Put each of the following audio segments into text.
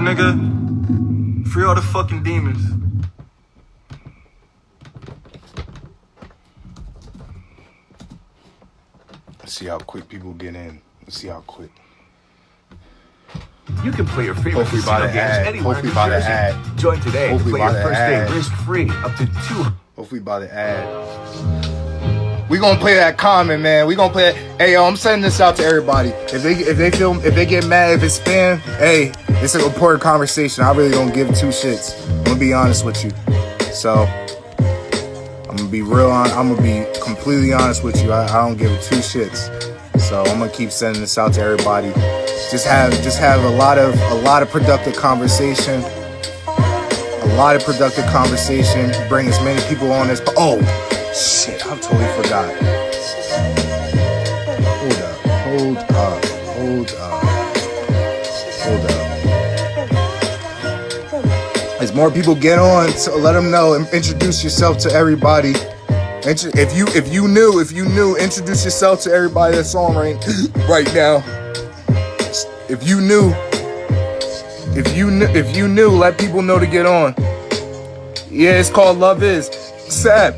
nigga. Free all the fucking demons. Let's see how quick people get in. Let's see how quick. You can play your favorite casino games anywhere in New Jersey. Join today to play your first day risk-free up to 2. Hopefully by the ad. We gonna play that comment, man. We gonna play it. Hey, yo, I'm sending this out to everybody. If they get mad, if it's spam, hey, it's an important conversation. I really don't give 2 shits. I'm gonna be honest with you. So I'm gonna be real on. I'm gonna be completely honest with you. I don't give 2 shits. So I'm gonna keep sending this out to everybody. Just have a lot of productive conversation. A lot of productive conversation. Bring as many people on as. Oh shit! I totally forgot. Hold up. As more people get on, so let them know and introduce yourself to everybody. If you knew, introduce yourself to everybody that's on right now. If you knew, let people know to get on. Yeah, it's called Love Is. Sad.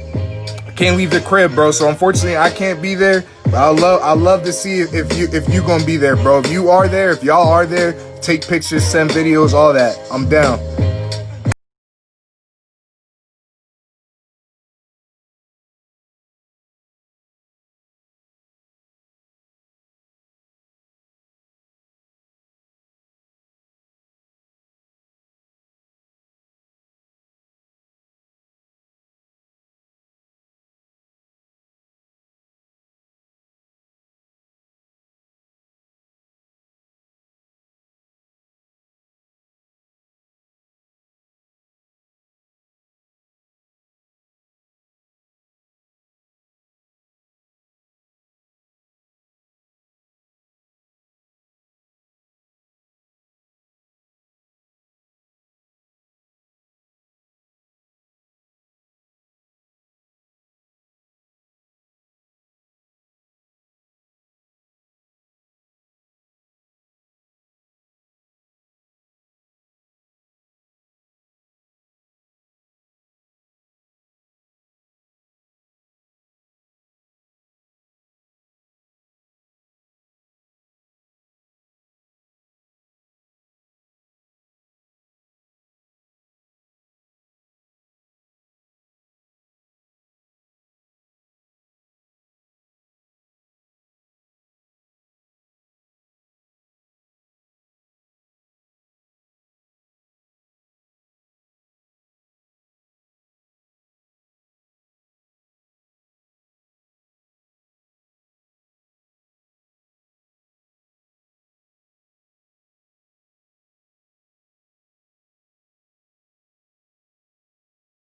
I can't leave the crib, bro. So unfortunately, I can't be there. But I love to see if you gonna be there, bro. If you are there, if y'all are there, take pictures, send videos, all that. I'm down.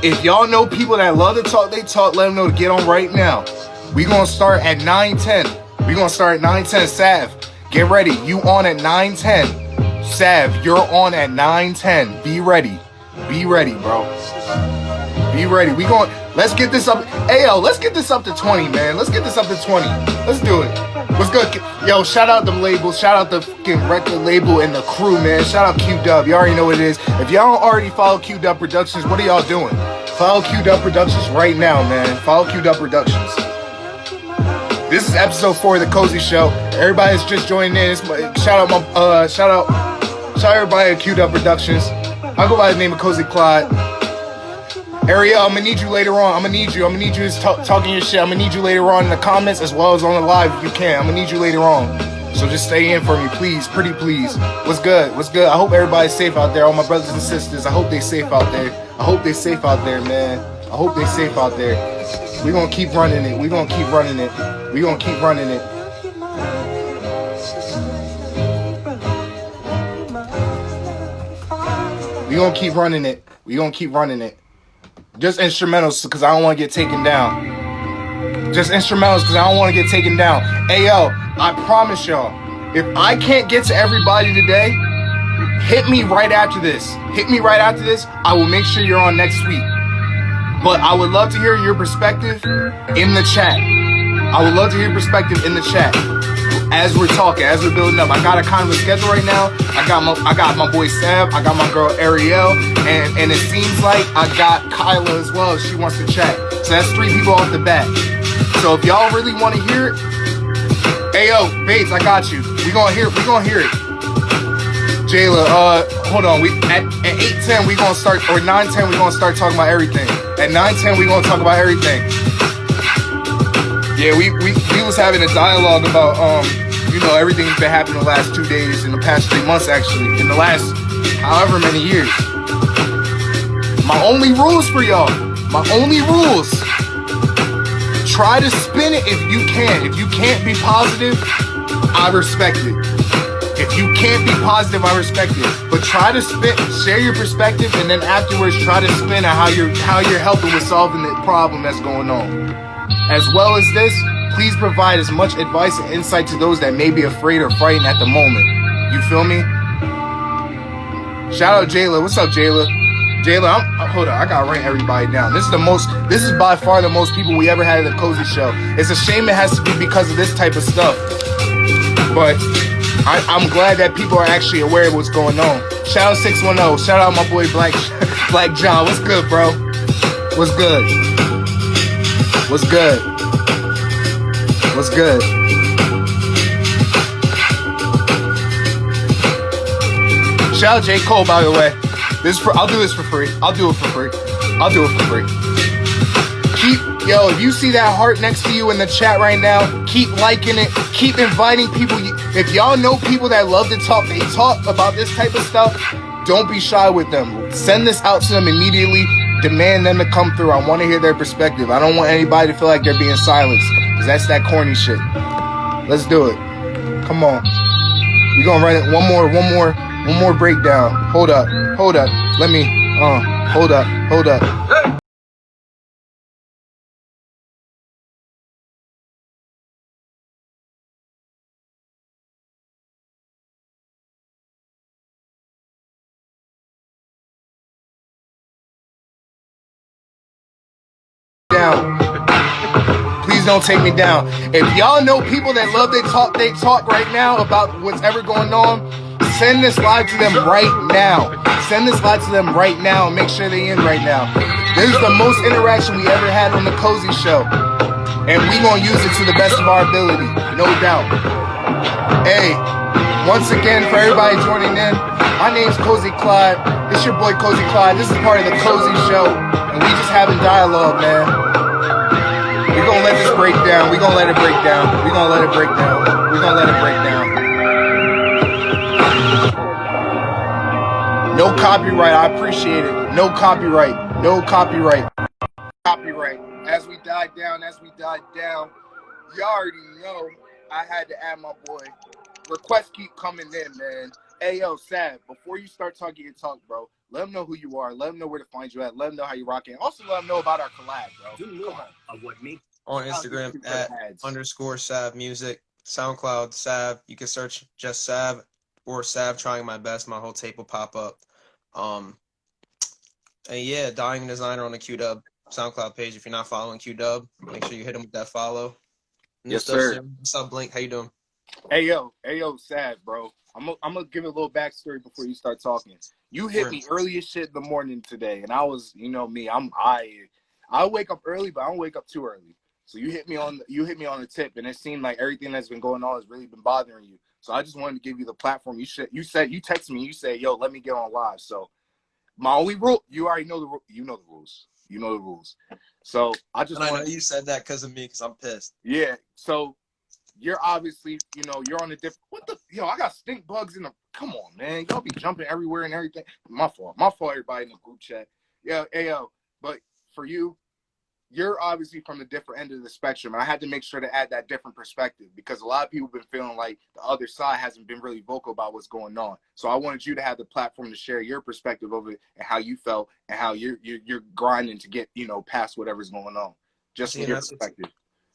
If y'all know people that love to talk, they talk, let them know to get on right now. We gonna start at 9:10. We gonna start at 9:10. Sav, get ready. You on at 9:10. Sav, you're on at 9:10. Be ready. Be ready, bro. Be ready. Let's get this up. Hey, yo, let's get this up to 20, man. Let's get this up to 20. Let's do it. What's good? Yo, shout out them labels. Shout out the fucking record label and the crew, man. Shout out QDub. You already know what it is. If y'all don't already follow QDub Productions, what are y'all doing? Follow QDub Productions right now, man. Follow QDub Productions. This is episode 4 of the Cozy Show. Everybody's just joining in. Shout out everybody at QDub Productions. I go by the name of CozyClyde. Ariel, I'm gonna need you later on. I'm gonna need you talking your shit. I'm gonna need you later on in the comments as well as on the live if you can. I'm gonna need you later on. So just stay in for me, please. Pretty please. What's good? What's good? I hope everybody's safe out there. All my brothers and sisters, I hope they safe out there. I hope they safe out there, man. I hope they safe out there. We gonna keep running it. We gonna keep running it. We gonna keep running it. We gonna keep running it. We gonna keep running it. Just instrumentals because I don't want to get taken down. Just instrumentals because I don't want to get taken down. Hey, yo, I promise y'all, if I can't get to everybody today, hit me right after this. Hit me right after this. I will make sure you're on next week. But I would love to hear your perspective in the chat. I would love to hear your perspective in the chat. as we're talking, as we're building up. I got a kind of a schedule right now. I got my boy Sav, I got my girl Ariel, and it seems like I got Kyla as well. She wants to chat. So that's 3 people off the bat. So if y'all really want to hear it, hey yo, Bates, I got you. We gonna hear it. Jayla, hold on. At 8:10 we gonna start, or 9:10 we gonna start talking about everything. At 9:10 we gonna talk about everything. Yeah, we was having a dialogue about everything that's been happening the last 2 days, in the past 3 months actually, in the last however many years. My only rules for y'all. Try to spin it if you can. If you can't be positive, I respect it. If you can't be positive, I respect it. But try to share your perspective, and then afterwards try to spin at how you're helping with solving the problem that's going on. As well as this, please provide as much advice and insight to those that may be afraid or frightened at the moment. You feel me? Shout out Jayla. What's up, Jayla? Jayla, hold on. I gotta write everybody down. This is by far the most people we ever had at the Cozy Show. It's a shame it has to be because of this type of stuff. But I'm glad that people are actually aware of what's going on. Shout out 610. Shout out my boy Black John. What's good, bro? What's good? What's good? What's good? Shout out J. Cole, by the way. I'll do this for free. I'll do it for free. If you see that heart next to you in the chat right now, keep liking it. Keep inviting people. If y'all know people that love to talk, they talk about this type of stuff, don't be shy with them. Send this out to them immediately. Demand them to come through. I want to hear their perspective. I don't want anybody to feel like they're being silenced, because that's that corny shit. Let's do it. Come on. We're gonna run it one more breakdown. Hold up. Let me hold up. Down. Please don't take me down. If y'all know people that love they talk right now about what's ever going on, send this live to them right now. And make sure they in right now. This is the most interaction we ever had on the Cozy Show, and we gonna use it to the best of our ability, no doubt. Hey, once again, for everybody joining in, my name's CozyClyde. It's your boy CozyClyde. This is part of the Cozy Show, and we just having dialogue, man. We're gonna let this break down. We're gonna let it break down. No copyright. I appreciate it. No copyright. As we died down, y'all already know I had to add my boy. Requests keep coming in, man. Hey, yo, Sav, before you start talking your talk, bro, let them know who you are. Let them know where to find you at. Let them know how you rocking. Also, let them know about our collab, bro. Come on. On Instagram at _Sav Music, SoundCloud Sav. You can search just Sav or Sav Trying My Best. My whole tape will pop up. And yeah, Dying Designer on the QDub SoundCloud page. If you're not following QDub, make sure you hit him with that follow. Yes, sir. What's up, Blink? How you doing? Hey yo, Sav, bro. I'm gonna give a little backstory before you start talking. You hit me early as shit in the morning today, and I was, you know me, I wake up early, but I don't wake up too early. So you hit me on the tip, and it seemed like everything that's been going on has really been bothering you. So I just wanted to give you the platform. You texted me, you said, yo, let me get on live. So my only rule, you already know the rules. You know the rules. So I just I know you said that because of me, because I'm pissed. Yeah. So you're obviously, you're on a different. I got stink bugs in the. Come on, man. Y'all be jumping everywhere and everything. My fault, everybody in the group chat. Yeah, but for you, you're obviously from the different end of the spectrum. And I had to make sure to add that different perspective, because a lot of people have been feeling like the other side hasn't been really vocal about what's going on. So I wanted you to have the platform to share your perspective of it and how you felt and how you're grinding to get, past whatever's going on. Just from your perspective.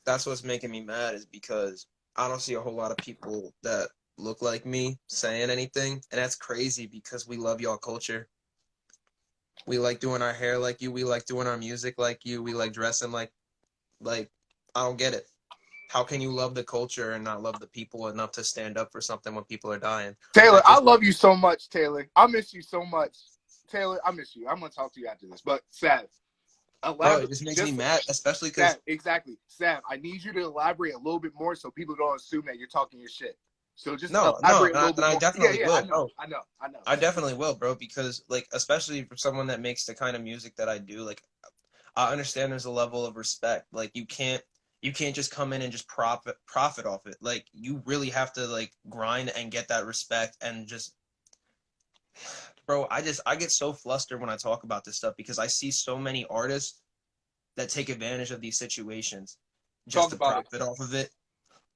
That's what's making me mad, is because I don't see a whole lot of people that look like me saying anything. And that's crazy, because we love y'all culture. We like doing our hair like you. We like doing our music like you. We like dressing like I don't get it. how can you love the culture and not love the people enough to stand up for something when people are dying? Taylor, I love you so much, Taylor. I miss you so much. Taylor, I miss you. I'm going to talk to you after this. But, Sav, Bro, it just makes me mad, especially because... Sav, exactly. Sav, I need you to elaborate a little bit more so people don't assume that you're talking your shit. So just elaborate a little bit more. I definitely will. I know. I definitely will, bro, because, like, especially for someone that makes the kind of music that I do, like, I understand there's a level of respect. Like, you can't just come in and just profit off it. Like, you really have to, like, grind and get that respect and just... Bro, I get so flustered when I talk about this stuff because I see so many artists that take advantage of these situations just to profit off of it.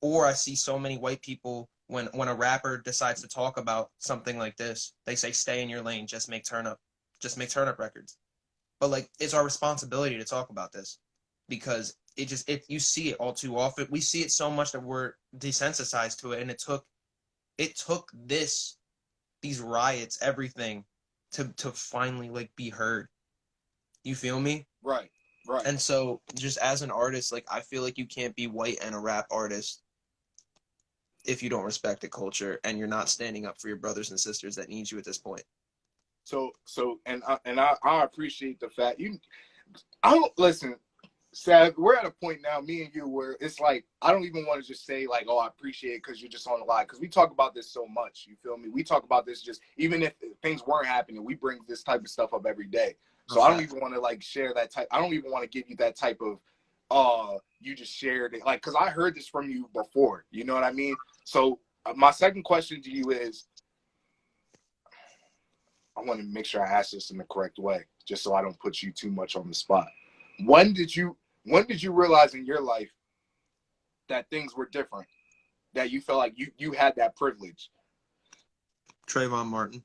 Or I see so many white people when a rapper decides to talk about something like this, they say, stay in your lane, just make turn up records. But, like, it's our responsibility to talk about this because you see it all too often. We see it so much that we're desensitized to it. And it took these riots, everything to finally, like, be heard. You feel me? Right. And so just as an artist, like, I feel like you can't be white and a rap artist if you don't respect the culture and you're not standing up for your brothers and sisters that need you at this point. So I appreciate the fact I don't listen, Sav, we're at a point now, me and you, where it's like I don't even want to just say like, oh, I appreciate it because you're just on the line, because we talk about this so much. You feel me? We talk about this just even if things weren't happening, we bring this type of stuff up every day. So I don't even want to like share that type. I don't even want to give you that type of you just shared it, like, because I heard this from you before. You know what I mean? So my second question to you is, I want to make sure I ask this in the correct way, just so I don't put you too much on the spot. When did you realize in your life that things were different, that you felt like you had that privilege? Trayvon Martin.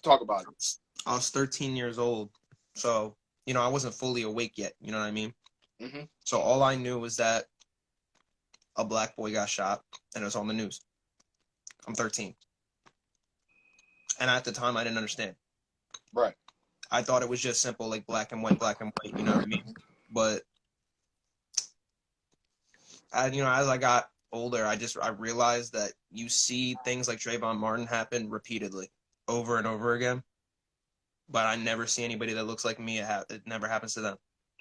Talk about it. I was 13 years old, so, you know, I wasn't fully awake yet, you know what I mean? Mm-hmm. So all I knew was that a black boy got shot, and it was on the news. I'm 13. And at the time, I didn't understand. Right. I thought it was just simple, like black and white, you know what I mean? But, you know, as I got older, I realized that you see things like Trayvon Martin happen repeatedly, over and over again. But I never see anybody that looks like me. It never happens to them.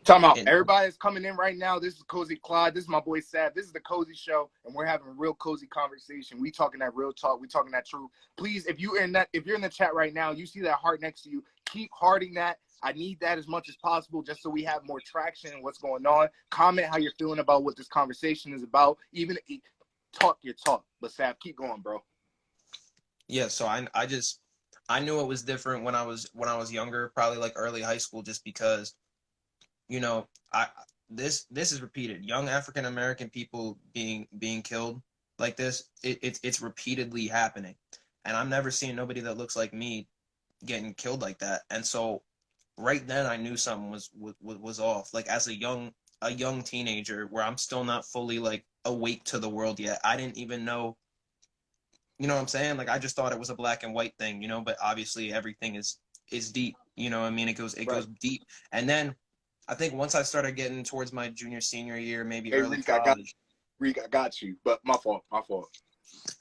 Time out. Everybody is coming in right now. This is CozyClyde. This is my boy Sav. This is the Cozy Show, and we're having a real cozy conversation. We talking that real talk. We talking that truth. Please, if you're in the chat right now, you see that heart next to you, keep hearting that. I need that as much as possible, just so we have more traction in what's going on. Comment how you're feeling about what this conversation is about. Even talk your talk. But Sav, keep going, bro. Yeah. So I knew it was different when I was younger, probably like early high school, just because, you know, this is repeated. Young African American people being killed like this, it's repeatedly happening, and I'm never seeing nobody that looks like me getting killed like that. And so, right then, I knew something was off. Like, as a young teenager, where I'm still not fully like awake to the world yet, I didn't even know. You know what I'm saying? Like, I just thought it was a black and white thing, you know, but obviously everything is deep, you know what I mean? It goes deep. And then I think once I started getting towards my junior, senior year, maybe early college. I got you, but my fault.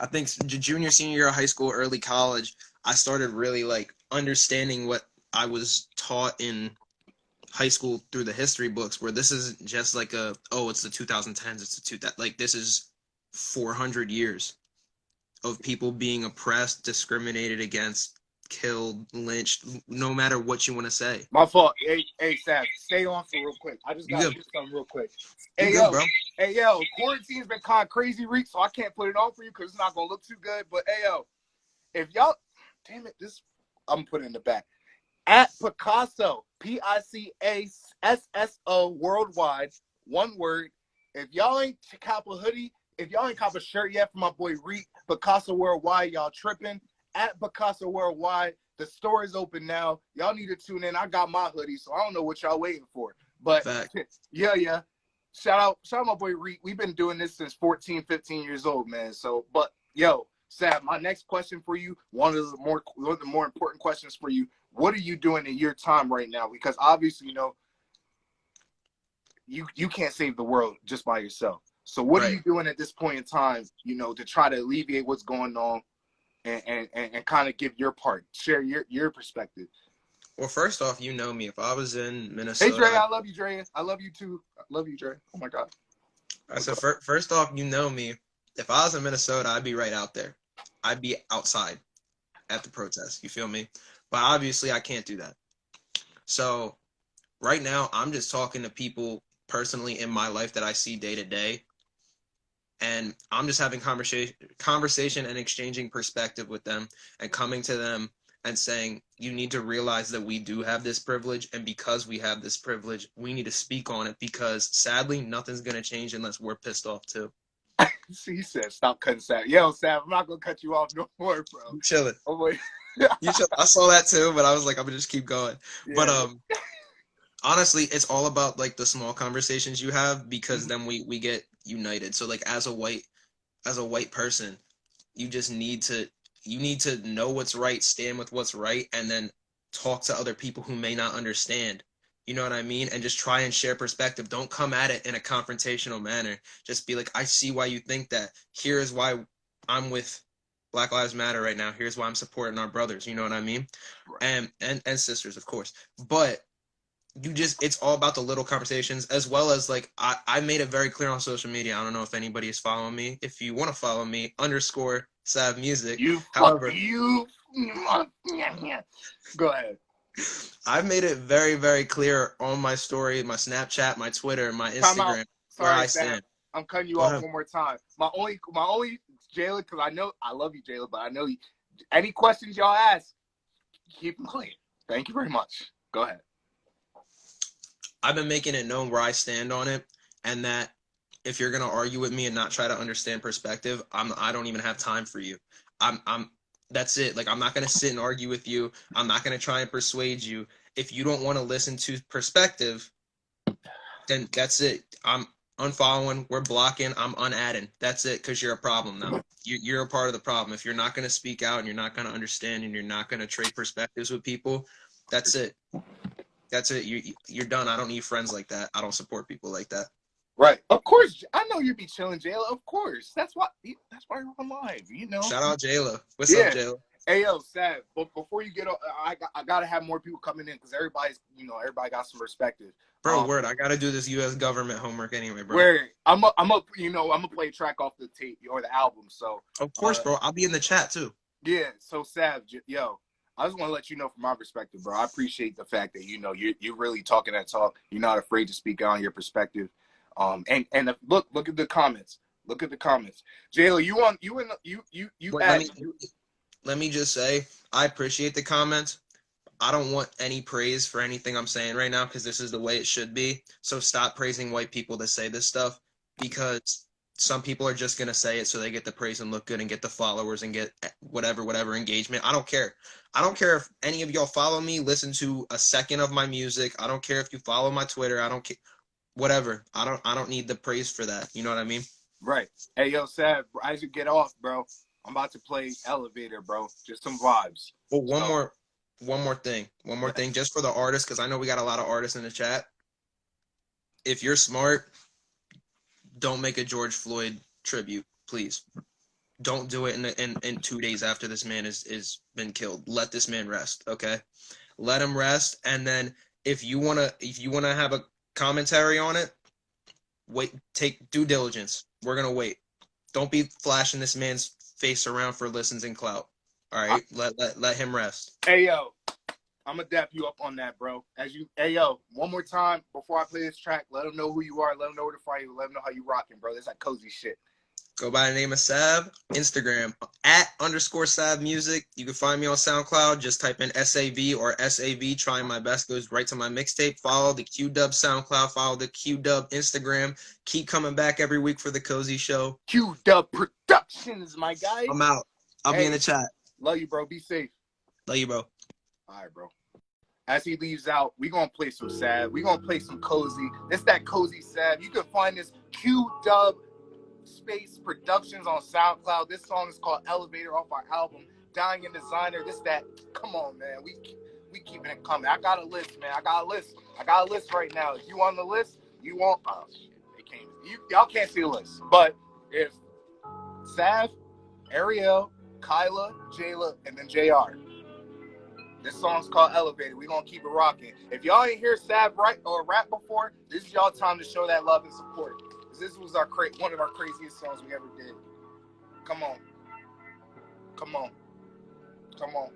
I think junior, senior year of high school, early college, I started really like understanding what I was taught in high school through the history books, where this isn't just like it's the 2010s, like, this is 400 years of people being oppressed, discriminated against, killed, lynched, no matter what you want to say. My fault. Hey, Sav, stay on for real quick. I just got to do something real quick. Hey, yo, quarantine's been kind of crazy, Reek, so I can't put it on for you because it's not going to look too good. But, hey, yo, if y'all, damn it, I'm putting it in the back. At Picasso, Picasso worldwide, one word. If y'all ain't cop a hoodie, if y'all ain't cop a shirt yet for my boy Reek, Picasso Worldwide, y'all tripping. At Picasso Worldwide, the store is open now. Y'all need to tune in. I got my hoodie, so I don't know what y'all waiting for. But yeah. Shout out my boy Reek. We've been doing this since 14, 15 years old, man. So, but yo, Sav, my next question for you, one of the more important questions for you. What are you doing in your time right now? Because obviously, you know, you can't save the world just by yourself. So what are you doing at this point in time, to try to alleviate what's going on and kind of give your part, share your perspective? Well, first off, you know me. If I was in Minnesota... Hey, Dre, I love you, Dre. I love you, too. I love you, Dre. Oh, my God. I said, first off, you know me. If I was in Minnesota, I'd be right out there. I'd be outside at the protest. You feel me? But obviously, I can't do that. So right now, I'm just talking to people personally in my life that I see day to day. And I'm just having conversation and exchanging perspective with them and coming to them and saying, you need to realize that we do have this privilege. And because we have this privilege, we need to speak on it, because sadly, nothing's going to change unless we're pissed off too. He said, stop cutting Sav. Yo, Sav, I'm not going to cut you off no more, bro. I'm chilling. Oh, wait. I saw that too, but I was like, I'm going to just keep going. Yeah. But honestly, it's all about like the small conversations you have, because then we get united. So like as a white person, you just need to know what's right, stand with what's right, and then talk to other people who may not understand. You know what I mean? And just try and share perspective. Don't come at it in a confrontational manner. Just be like, I see why you think that. Here is why I'm with Black Lives Matter right now. Here's why I'm supporting our brothers. You know what I mean? Right. And sisters, of course. But it's all about the little conversations, as well as like I made it very clear on social media. I don't know if anybody is following me. If you want to follow me, _Sav Music. However, go ahead. I've made it very, very clear on my story, my Snapchat, my Twitter, my Instagram, where I stand. I'm cutting you off one more time. My only Jayla, because I love you, Jayla, but I know any questions y'all ask, keep them clean. Thank you very much. Go ahead. I've been making it known where I stand on it, and that if you're gonna argue with me and not try to understand perspective, I don't even have time for you. That's it. Like, I'm not gonna sit and argue with you. I'm not gonna try and persuade you. If you don't want to listen to perspective, then that's it. I'm unfollowing. We're blocking. I'm unadding. That's it. Because you're a problem now. You're a part of the problem. If you're not gonna speak out and you're not gonna understand and you're not gonna trade perspectives with people, that's it. That's it. You're done. I don't need friends like that. I don't support people like that. Right. Of course. I know you be chilling, Jayla. Of course. That's why you're on live, Shout out Jayla. What's up, Jayla? Hey, yo, Sav, but before you get on, I got to have more people coming in, because everybody got some perspective. Bro, word. I got to do this U.S. government homework anyway, bro. Where I'm gonna play a track off the tape or the album. So of course, bro. I'll be in the chat too. Yeah. So Sav, yo, I just want to let you know from my perspective, bro. I appreciate the fact that you're really talking that talk. You're not afraid to speak out on your perspective. And look at the comments. Look at the comments. Jayla, let me just say, I appreciate the comments. I don't want any praise for anything I'm saying right now, because this is the way it should be. So stop praising white people that say this stuff, because some people are just going to say it so they get the praise and look good and get the followers and get whatever engagement. I don't care. I don't care if any of y'all follow me, listen to a second of my music. I don't care if you follow my Twitter. I don't care. Whatever. I don't need the praise for that. You know what I mean? Right. Hey, yo, Sav, as you get off, bro, I'm about to play Elevator, bro. Just some vibes. Well, one more thing, just for the artists, because I know we got a lot of artists in the chat. If you're smart, don't make a George Floyd tribute, please. Don't do it in 2 days after this man is been killed. Let this man rest, okay? Let him rest, and then if you wanna have a commentary on it, wait, take due diligence. We're gonna wait. Don't be flashing this man's face around for listens and clout. All right, let him rest. Hey, yo, I'm gonna dap you up on that, bro. Hey, yo, one more time before I play this track, let them know who you are, let them know where to find you, let them know how you rocking, bro. This is like cozy shit. Go by the name of Sav. Instagram @_Sav Music. You can find me on SoundCloud. Just type in SAV or SAV. Trying my best goes right to my mixtape. Follow the QDub SoundCloud. Follow the QDub Instagram. Keep coming back every week for the Cozy Show. QDub Productions, my guy. I'm out. I'll be in the chat. Love you, bro. Be safe. Love you, bro. All right, bro. As he leaves out, we gonna play some Sav. We gonna play some Cozy. It's that Cozy Sav. You can find this QDub Space Productions on SoundCloud. This song is called Elevator off our album Dying in Designer. Come on, man. We keeping it coming. I got a list, man. I got a list right now. If you on the list, you want, oh shit, it came. y'all can't see the list, but if Sav, Ariel, Kyla, Jayla, and then JR. This song's called Elevated. We're gonna keep it rocking. If y'all ain't hear Sav write or rap before, this is y'all time to show that love and support. Because this was one of our craziest songs we ever did. Come on. Come on. Come on.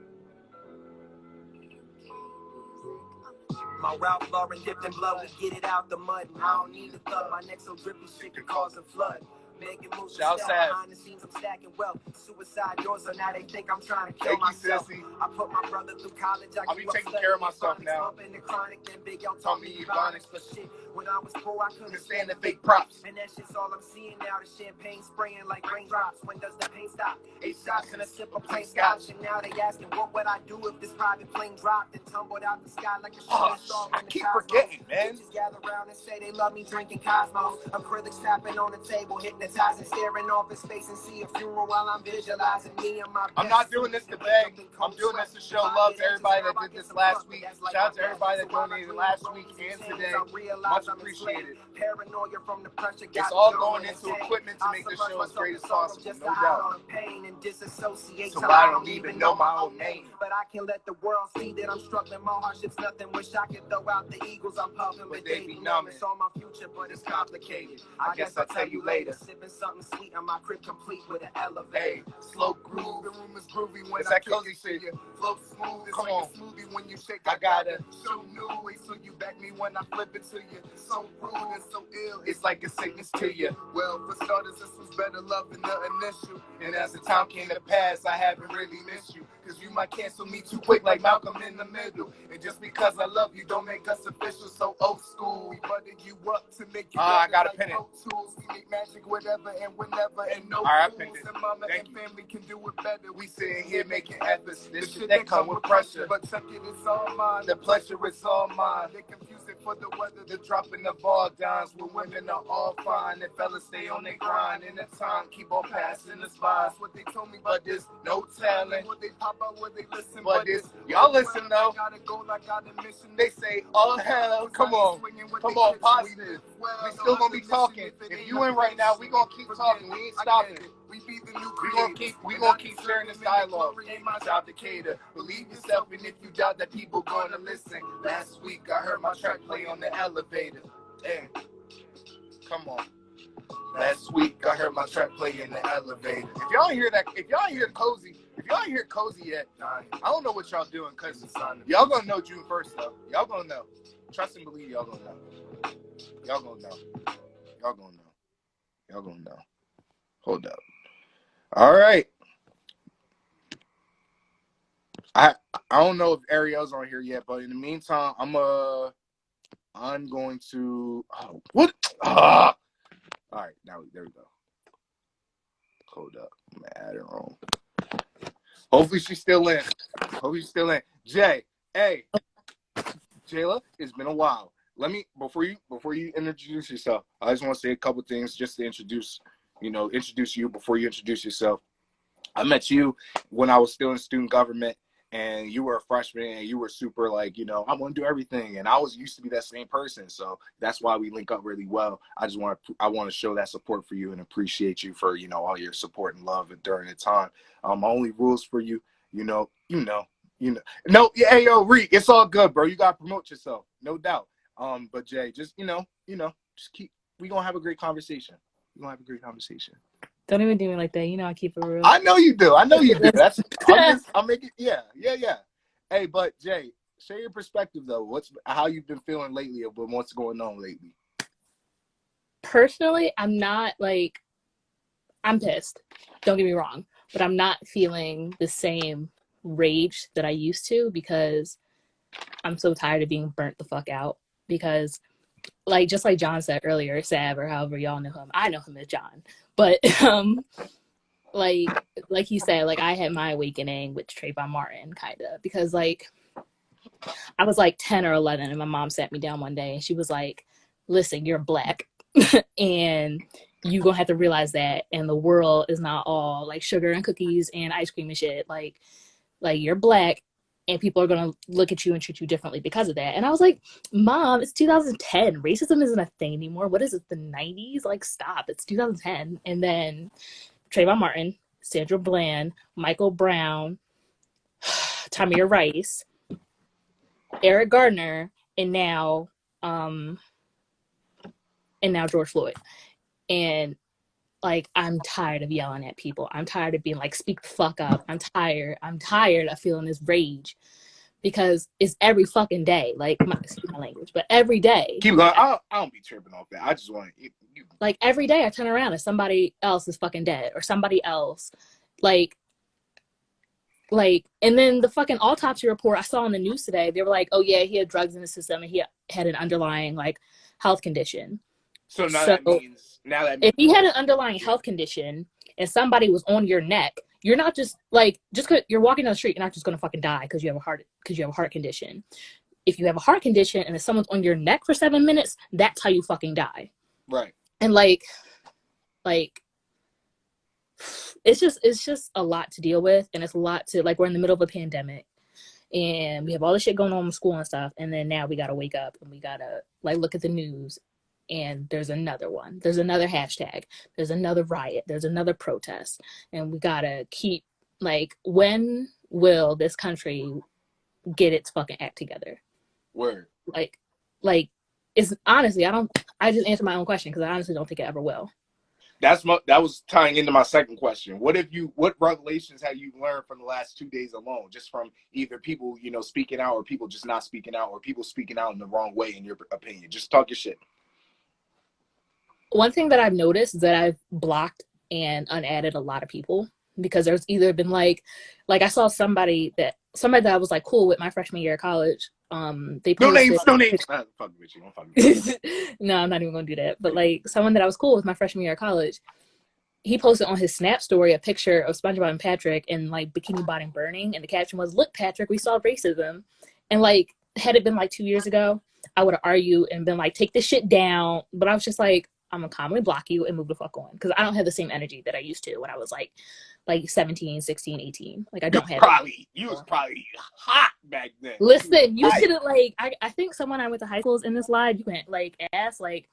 My Ralph Lauren dipped in blood, we get it out the mud. I don't need a thug, my neck so drippy shit could cause a flood. Making moves Shout out. behind the scenes, I'm stacking wealth. Suicide doors, so now they think I'm trying to kill myself. I put my brother through college. I'll be taking care of myself now. In the chronic, then Big L taught me ebonics, but shit. When I was poor, I couldn't stand the fake props. And that shit's all I'm seeing now. The champagne spraying like raindrops. When does the pain stop? 8 shots and a sip of plain scotch. And now they asking, what would I do if this private plane dropped and tumbled out the sky like a shooting star? I keep forgetting, man. Bitches gather around and say they love me drinking Cosmos. Acrylics tapping on the table, hypnotizing, staring off in space and see a funeral while I'm visualizing me and my. I'm not doing this to beg. I'm doing this to show love to everybody that did this last week. Shout out to everybody that donated last week and today. Much appreciated. Paranoia from the pressure. It's all going into equipment to make this show as great as possible, no doubt. So I don't even know my own name. But I can let the world see that I'm struggling. My hardships, nothing. Wish I could throw out the eagles I'm puffing, but they be numb. It's all my future, but it's complicated. I guess I'll tell you later. Sipping something sweet on my crib, complete with an elevator. Hey, slow groove. The room is groovy when I cozy shit. Flow smooth. It's like a smoothie when you shake. I gotta show new way so you back me when I flip it to you. So rude and so ill. It's like a sickness to you. Well, for starters, this was better love than the initial. And as the time came to pass, I haven't really missed you. Cause you might cancel me too quick like Malcolm in the Middle. And just because I love you don't make us official. So old school, we butted you up to make you I got a like pin tools. We make magic whatever and whenever. And no right, fools and mama and family can do it better. We sitting here making efforts. This shit that come with pressure. But check it, it's all mine. The pleasure is all mine. They confuse it for the weather. The dropping of all dimes. When women are all fine. And fellas stay on their grind. In the time, keep on passing the spies. What they told me, but there's no telling. What they pop out, what they listen, but this y'all listen though. They say, oh hell, come on, positive. We still gonna be talking. If you in right now, we gonna keep talking. We ain't stopping. We gonna keep sharing this dialogue. Shout out to Cater. Believe yourself, and if you doubt that people gonna listen. Last week I heard my track play on the elevator. Damn, come on. Last week I heard my track play in the elevator. If y'all hear that, if y'all hear Cozy yet, I don't know what y'all doing, cause y'all gonna know June 1st though. Y'all gonna know. Trust and believe y'all gonna know. Y'all gonna know. Y'all gonna know. Y'all gonna know. Hold up. All right. I don't know if Ariel's on here yet, but in the meantime, I'm going to what? All right, now there we go. Hold up. I'm gonna add her on. Hopefully she's still in. Jay, hey, Jayla, it's been a while. Let me before you introduce yourself, I just want to say a couple things just to introduce you before you introduce yourself. I met you when I was still in student government, and you were a freshman, and you were super like, I want to do everything, and I used to be that same person, so that's why we link up really well. I want to show that support for you and appreciate you for all your support and love during the time. My only rules for you, no, yeah, hey, yo, Reek, it's all good, bro. You gotta promote yourself, no doubt. But Jay, just just keep. We gonna have a great conversation. Don't even do me like that. I keep it real. I know you do. That's I'm making yeah. Hey, but Jay, share your perspective though. How you've been feeling lately about what's going on lately? Personally, I'm not I'm pissed. Don't get me wrong, but I'm not feeling the same rage that I used to because I'm so tired of being burnt the fuck out. Because just like John said earlier, Sav, or however y'all know him, I know him as John. But like he said, I had my awakening with Trayvon Martin, kinda, because I was 10 or 11, and my mom sat me down one day, and she was like, "Listen, you're Black, and you gonna have to realize that, and the world is not all sugar and cookies and ice cream and shit. You're Black, and people are going to look at you and treat you differently because of that. And I was like, Mom, it's 2010. Racism isn't a thing anymore. What is it, the 90s? Like, stop. It's 2010. And then Trayvon Martin, Sandra Bland, Michael Brown, Tamir Rice, Eric Gardner, and now George Floyd. And like, I'm tired of yelling at people. I'm tired of being like, speak the fuck up. I'm tired of feeling this rage, because it's every fucking day. Like, excuse my language, but every day. Keep going. I don't be tripping off that. I just want to. Like, every day I turn around and somebody else is fucking dead, or somebody else, like, and then the fucking autopsy report I saw on the news today, they were like, oh yeah, he had drugs in his system and he had an underlying like health condition. So that means if he had an underlying health condition and somebody was on your neck, you're not just like, just cause you're walking down the street, you're not just gonna fucking die because you have a heart condition. If you have a heart condition and if someone's on your neck for 7 minutes, that's how you fucking die. Right. And like it's just a lot to deal with, and it's a lot to, like, we're in the middle of a pandemic and we have all this shit going on in school and stuff, and then now we gotta wake up and we gotta like look at the news, and there's another one, there's another hashtag, there's another riot, there's another protest, and we gotta keep like, when will this country get its fucking act together? Word. Like it's honestly, I just answered my own question because I honestly don't think it ever will. That was tying into my second question. What revelations have you learned from the last 2 days alone? Just from either people, speaking out, or people just not speaking out, or people speaking out in the wrong way, in your opinion? Just talk your shit. One thing that I've noticed is that I've blocked and unadded a lot of people, because there's either been like I saw somebody that I was like cool with my freshman year of college. They posted, no names. I'm fucking with you. I'm fucking with you. No, I'm not even gonna do that. But like, someone that I was cool with my freshman year of college, he posted on his Snap story a picture of SpongeBob and Patrick in like Bikini Bottom burning, and the caption was, "Look, Patrick, we saw racism." And like, had it been like 2 years ago, I would have argued and been like, "Take this shit down." But I was just like, I'm gonna calmly block you and move the fuck on, because I don't have the same energy that I used to when I was like 17, 16, 18. Like, I don't have you was probably hot back then. Listen, you should have, like, I think someone I went to high school is in this live, you can like ask, like,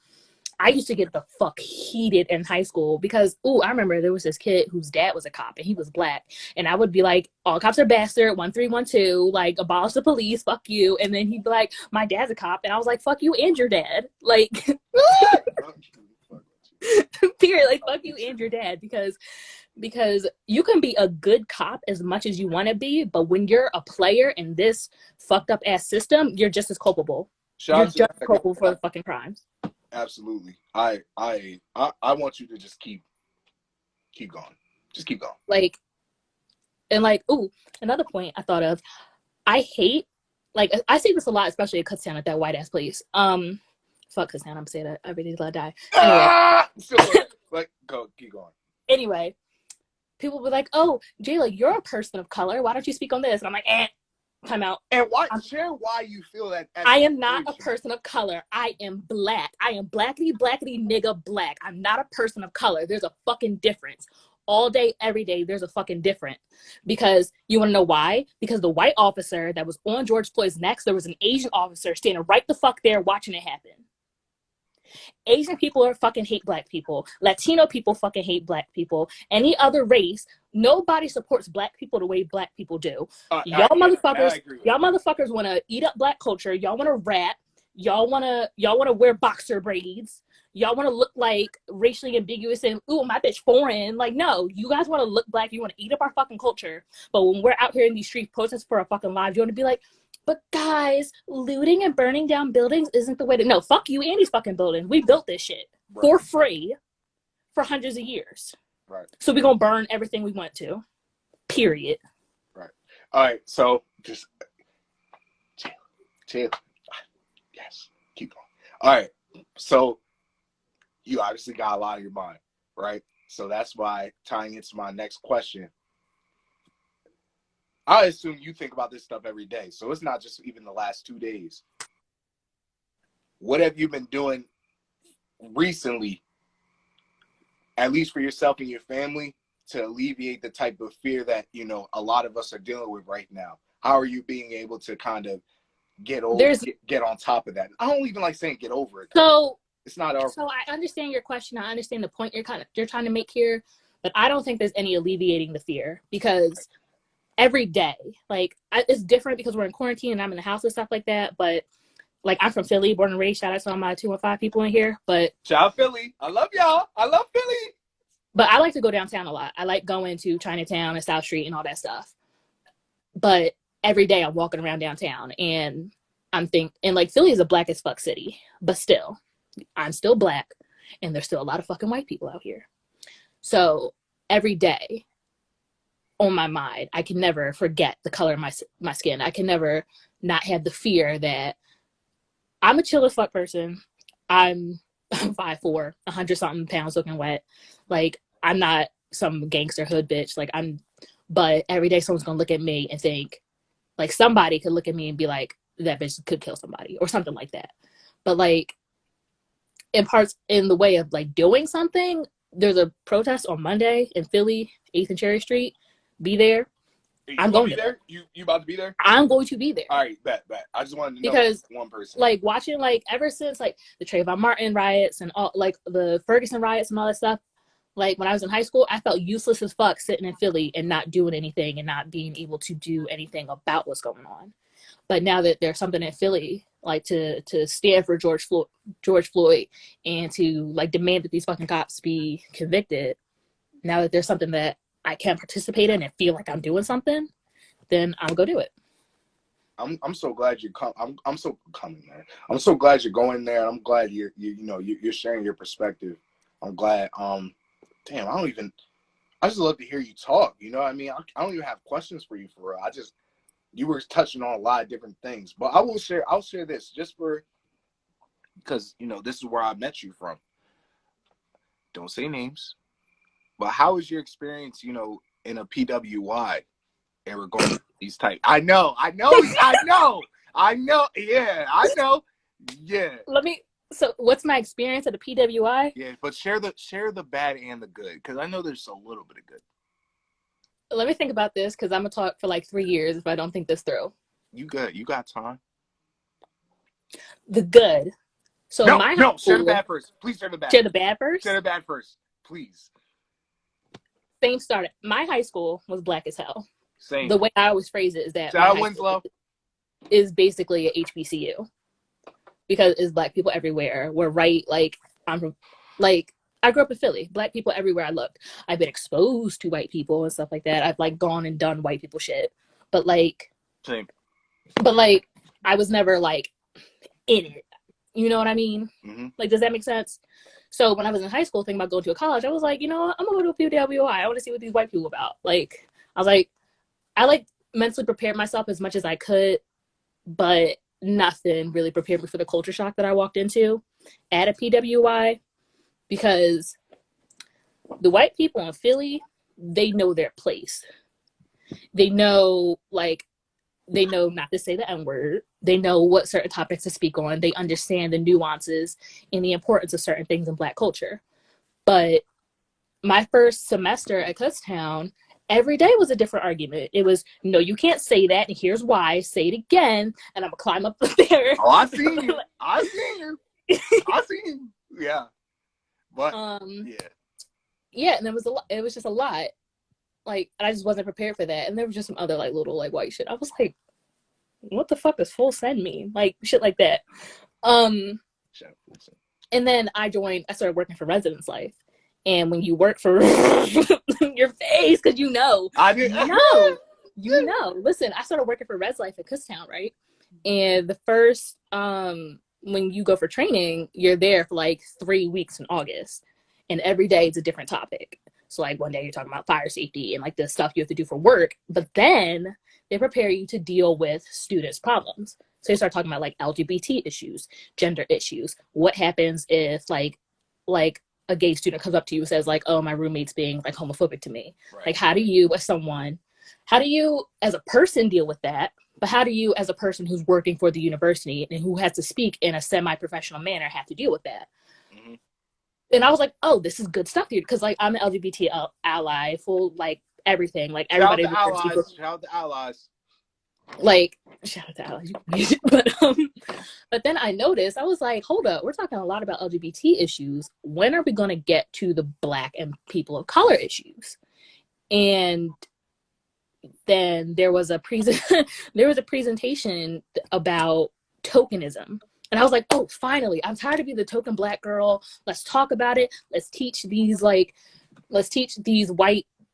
I used to get the fuck heated in high school because, I remember there was this kid whose dad was a cop and he was black. And I would be like, all cops are bastard, 1312, like, abolish the police, fuck you. And then he'd be like, my dad's a cop. And I was like, fuck you and your dad. Like, period. Like, fuck you and your dad, because you can be a good cop as much as you want to be, but when you're a player in this fucked up ass system, you're just as culpable. You're just as culpable for the fucking crimes. Absolutely. I want you to just keep going. Just keep going. Like, and like, another point I thought of, I hate, like, I say this a lot, especially at Kutztown, at that white ass place. Fuck Kutztown, I'm saying that. I really let die. Anyway. Like, go, keep going. Anyway, people be like, "Oh, Jayla, you're a person of color. Why don't you speak on this?" And I'm like, time out. And share why you feel that. I am not a person of color. I am black. I am blackity nigga black. I'm not a person of color. There's a fucking difference. All day, every day, there's a fucking difference. Because you want to know why? Because the white officer that was on George Floyd's neck, there was an Asian officer standing right the fuck there watching it happen. Asian people fucking hate black people. Latino people fucking hate black people. Any other race, nobody supports black people the way black people do. Y'all motherfuckers want to eat up black culture. Y'all want to rap. Y'all want to wear boxer braids. Y'all want to look like racially ambiguous and, my bitch foreign. Like, no, you guys want to look black. You want to eat up our fucking culture. But when we're out here in these streets protesting for our fucking lives, you want to be like, but guys, looting and burning down buildings isn't the way to... No, fuck you and these fucking buildings. We built this shit for free for hundreds of years. Right. So we're going to burn everything we want to. Period. Right. All right. So just chill. Yes. Keep going. All right. So you obviously got a lot on your mind, right? So that's why, tying into my next question, I assume you think about this stuff every day. So it's not just even the last 2 days. What have you been doing recently, at least for yourself and your family, to alleviate the type of fear that, a lot of us are dealing with right now? how are you being able to kind of get on top of that? I don't even like saying get over it. So it's not our. So I understand your question. I understand the point you're trying to make here, but I don't think there's any alleviating the fear because every day, like it's different because we're in quarantine and I'm in the house and stuff like that. But like I'm from Philly, born and raised. Shout out to all my 215 people in here. But shout out Philly. I love y'all. I love Philly. But I like to go downtown a lot. I like going to Chinatown and South Street and all that stuff. But every day I'm walking around downtown and and like Philly is a black as fuck city, but still, I'm still black and there's still a lot of fucking white people out here. So every day on my mind, I can never forget the color of my skin. I can never not have the fear that I'm a chill as fuck person. I'm 5'4", 100-something pounds looking wet. Like, I'm not some gangster hood bitch. Like, but every day someone's gonna look at me and think, like, somebody could look at me and be like, that bitch could kill somebody or something like that. But like, in the way of like doing something, there's a protest on Monday in Philly, 8th and Cherry Street. Be there. I'm going to be there. You about to be there? I'm going to be there. All right, bet. I just wanted to know because one person. Like watching, like ever since like the Trayvon Martin riots and all, like the Ferguson riots and all that stuff. Like when I was in high school, I felt useless as fuck sitting in Philly and not doing anything and not being able to do anything about what's going on. But now that there's something in Philly, like to stand for George Floyd and to like demand that these fucking cops be convicted, now that there's something that I can participate in and feel like I'm doing something, then I'll go do it. I'm so glad you're I'm so coming there. I'm so glad you're going there. I'm glad you're sharing your perspective. I'm glad. Damn, I just love to hear you talk. You know what I mean? I don't even have questions for you for real. You were touching on a lot of different things, but I'll share this just because this is where I met you from. Don't say names, but how was your experience, in a PWI and we're going to these type? I know. Yeah. So what's my experience at the PWI? Yeah, but share the bad and the good, because I know there's a little bit of good. Let me think about this, because I'm going to talk for like 3 years if I don't think this through. You good. You got time. The good. So share the bad first. Please share the bad. Share the bad first? Share the bad first, please. Same started. My high school was black as hell. Same. The way I always phrase it is that shout out Winslow is basically a HBCU. Because it's black people everywhere. We're right, like, I'm from, like, I grew up in Philly. Black people everywhere I looked. I've been exposed to white people and stuff like that. I've, like, gone and done white people shit. But, like... Same. But, like, I was never, like, in it. You know what I mean? Mm-hmm. Like, does that make sense? So, when I was in high school thinking about going to a college, I was like, you know what? I'm going to go to a PWI. I want to see what these white people are about. Like, I was like... I, like, mentally prepared myself as much as I could. But... nothing really prepared me for the culture shock that I walked into at a PWI, because the white people in Philly, they know their place. They know not to say the N-word. They know what certain topics to speak on. They understand the nuances and the importance of certain things in black culture. But my first semester at Kutztown, every day was a different argument. It was, no, you can't say that, and here's why. Say it again, and I'm gonna climb up there. Oh, I seen you. I seen you. Yeah. But yeah, and it was just a lot. Like, I just wasn't prepared for that. And there was just some other like little like white shit. I was like, what the fuck does full send mean? Like shit like that. And then I started working for Residence Life. And when you work for your face, because you know. Listen, I started working for Res Life at Kutztown, right? And the first, when you go for training, you're there for like 3 weeks in August. And every day it's a different topic. So like one day you're talking about fire safety and like the stuff you have to do for work. But then they prepare you to deal with students' problems. So you start talking about like LGBT issues, gender issues. What happens if like a gay student comes up to you and says like, oh, my roommate's being like homophobic to me. Right. Like, how do you as a person deal with that? But how do you as a person who's working for the university and who has to speak in a semi-professional manner have to deal with that? Mm-hmm. And I was like, oh, this is good stuff here. Because like I'm an LGBT ally, full like everything. Like everybody. Shout out the allies. Like, shout out to Alex, but then I noticed, I was like, hold up, we're talking a lot about LGBT issues. When are we going to get to the Black and people of color issues? And then there was a presentation about tokenism. And I was like, oh, finally, I'm tired of being the token Black girl. Let's talk about it. Let's teach these white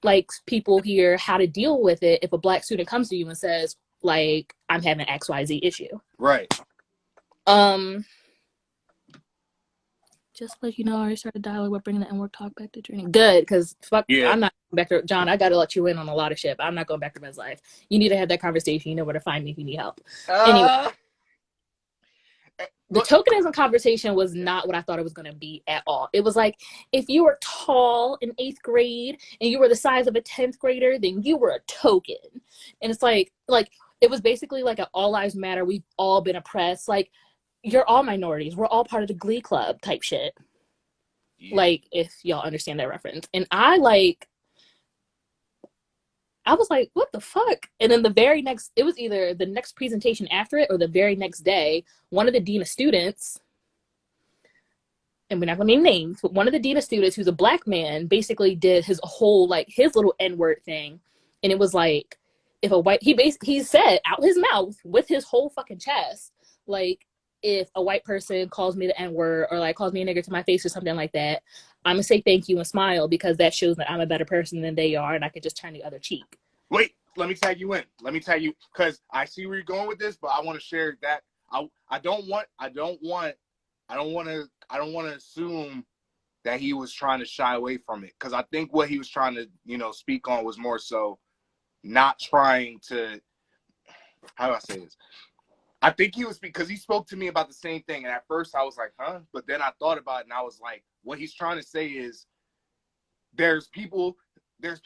like people here how to deal with it if a Black student comes to you and says, like, I'm having XYZ issue. Right. Just to let you know, I already started dialogue about bringing the N-word talk back to training. Good, because fuck, yeah. I'm not going back to John. I got to let you in on a lot of shit. But I'm not going back to men's life. You need to have that conversation. You know where to find me if you need help. Anyway, the tokenism conversation was not what I thought it was going to be at all. It was like, if you were tall in 8th grade and you were the size of a 10th grader, then you were a token. And it's like it was basically like an all lives matter. We've all been oppressed. Like, you're all minorities. We're all part of the Glee Club type shit. Yeah. Like, if y'all understand that reference. And I was like, what the fuck? And then it was either the next presentation after it or the very next day, one of the dean of students, and we're not going to name names, but one of the dean of students, who's a Black man, basically did his whole, like, his little N-word thing. And it was like, if a white, he said out his mouth with his whole fucking chest, like, if a white person calls me the N-word or like calls me a nigger to my face or something like that, I'm gonna say thank you and smile because that shows that I'm a better person than they are, and I could just turn the other cheek. Wait, let me tag you in. Let me tag you, because I see where you're going with this, but I want to share that. I don't want to assume that he was trying to shy away from it, because I think what he was trying to, speak on was more so not trying to. How do I say this? I think he was, because he spoke to me about the same thing. And at first I was like, huh? But then I thought about it and I was like, what he's trying to say is there's people that's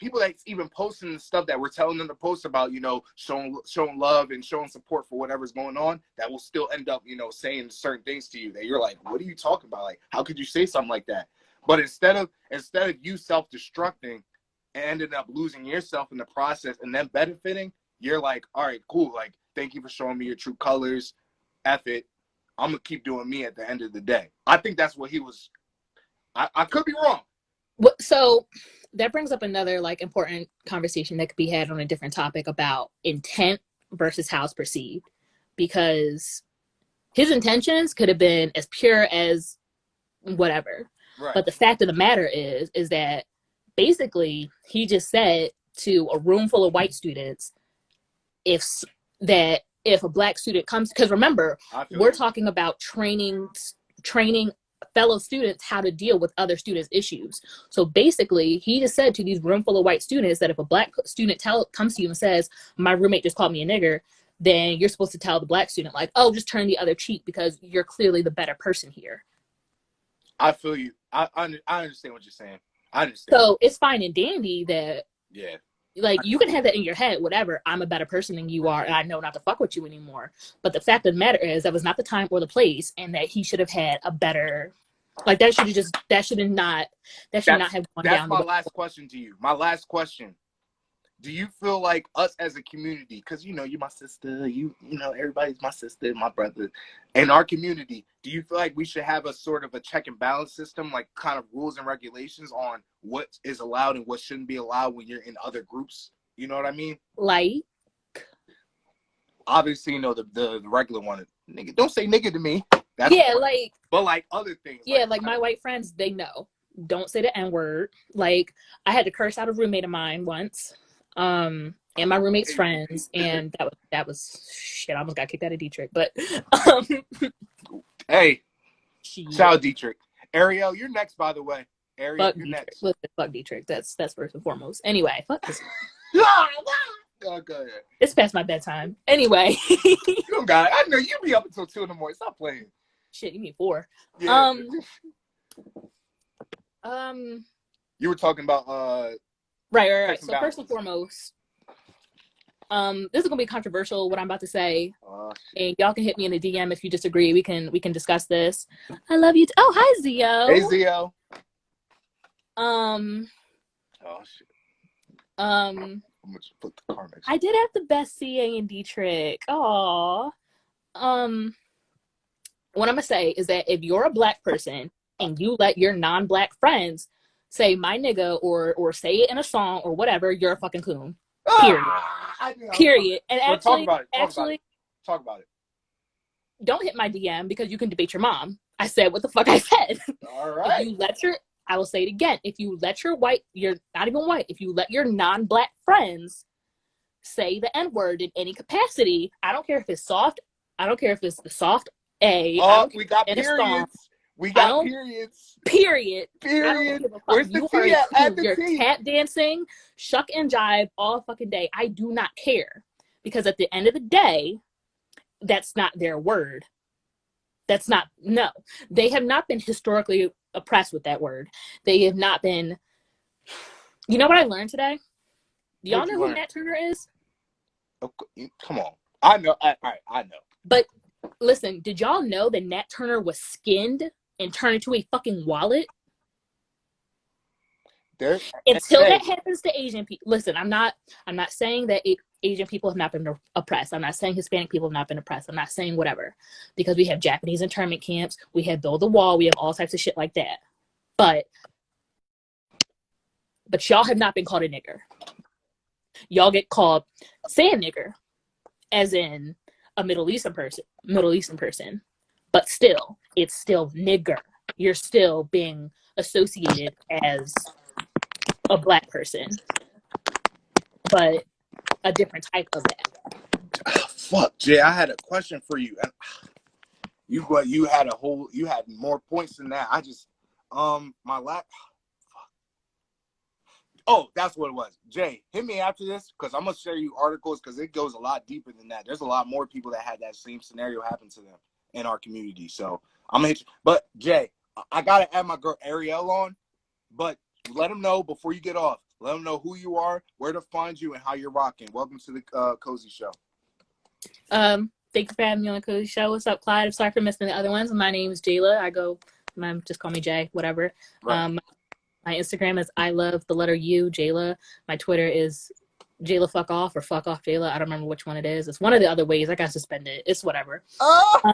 even posting the stuff that we're telling them to post about, showing love and showing support for whatever's going on, that will still end up, saying certain things to you that you're like, what are you talking about? Like, how could you say something like that? But instead of you self-destructing and ending up losing yourself in the process and then benefiting, you're like, all right, cool. Like, thank you for showing me your true colors. F it. I'm going to keep doing me at the end of the day. I think that's what he was. I could be wrong. So that brings up another like important conversation that could be had on a different topic about intent versus how it's perceived. Because his intentions could have been as pure as whatever. Right. But the fact of the matter is that basically he just said to a room full of white students, if a Black student comes, because remember, we're talking about training fellow students how to deal with other students' issues. So basically, he just said to these room full of white students that if a Black student comes to you and says, my roommate just called me a nigger, then you're supposed to tell the Black student, like, oh, just turn the other cheek because you're clearly the better person here. I feel you. I understand what you're saying. I understand. So it's fine and dandy that, yeah, like, you can have that in your head, whatever, I'm a better person than you are, and I know not to fuck with you anymore. But the fact of the matter is that was not the time or the place, and that he should have had a better, like, that should not have gone down. That's my last question to you. My last question. Do you feel like us as a community, because, you're my sister, everybody's my sister, my brother, in our community, do you feel like we should have a sort of a check and balance system, like kind of rules and regulations on what is allowed and what shouldn't be allowed when you're in other groups? You know what I mean? Like? Obviously, the regular one, nigga, don't say nigga to me. That's like. But like other things. Yeah, like my white friends, they know. Don't say the N-word. Like, I had to curse out a roommate of mine once. And my roommate's friends, and that was shit. I almost got kicked out of Dietrich, but hey, shout out Dietrich. Ariel, you're next, by the way. Ariel, you're next. Fuck Dietrich. That's first and foremost. Anyway, fuck this. Oh, go ahead. It's past my bedtime. Anyway, you don't got it. I know you be up until 2 a.m. Stop playing. Shit, you mean 4? Yeah. You were talking about Right. So first and foremost, this is gonna be controversial what I'm about to say, and y'all can hit me in the DM if you disagree. We can discuss this. I love you. Oh, hi Zio. Hey Zio. Oh shit. I'm gonna just put the car next. I did have the best CA&D trick. Aww. What I'm gonna say is that if you're a black person and you let your non-black friends say my nigga or say it in a song or whatever, you're a fucking coon. Period. Period. And actually, talk about it. Don't hit my DM because you can debate your mom. I said what the fuck I said. All right. I will say it again. If you let you're not even white, if you let your non-black friends say the N-word in any capacity, I don't care if it's soft, I don't care if it's the soft A. We got periods. We got periods. Period. Period. Where's the T at? You're tap dancing, shuck and jive all fucking day. I do not care. Because at the end of the day, that's not their word. No. They have not been historically oppressed with that word. They have not been. You know what I learned today? Do y'all know who Nat Turner is? Oh, come on. I know. I know. But listen, did y'all know that Nat Turner was skinned and turned into a fucking wallet? Until that happens to Asian people. Listen, I'm not saying that Asian people have not been oppressed. I'm not saying Hispanic people have not been oppressed. I'm not saying whatever. Because we have Japanese internment camps. We have Build the Wall. We have all types of shit like that. But y'all have not been called a nigger. Y'all get called sand nigger, as in a Middle Eastern person. But still, it's still nigger. You're still being associated as a black person, but a different type of that. Fuck, Jay, I had a question for you. You had more points than that. I just Oh, that's what it was. Jay, hit me after this because I'm gonna share you articles because it goes a lot deeper than that. There's a lot more people that had that same scenario happen to them in our community. So I'm gonna hit you. But Jay, I gotta add my girl Ariel on, but let them know before you get off. Let them know who you are, where to find you, and how you're rocking. Welcome to the Cozy Show. Thank you for having me on the Cozy Show. What's up, Clyde? I'm sorry for missing the other ones. My name is Jayla. Just call me Jay, whatever. Right. My Instagram is I love the letter U, Jayla. My Twitter is Jayla fuck off or fuck off Jayla. I don't remember which one it is. It's one of the other ways. I got suspended. It's whatever. Oh!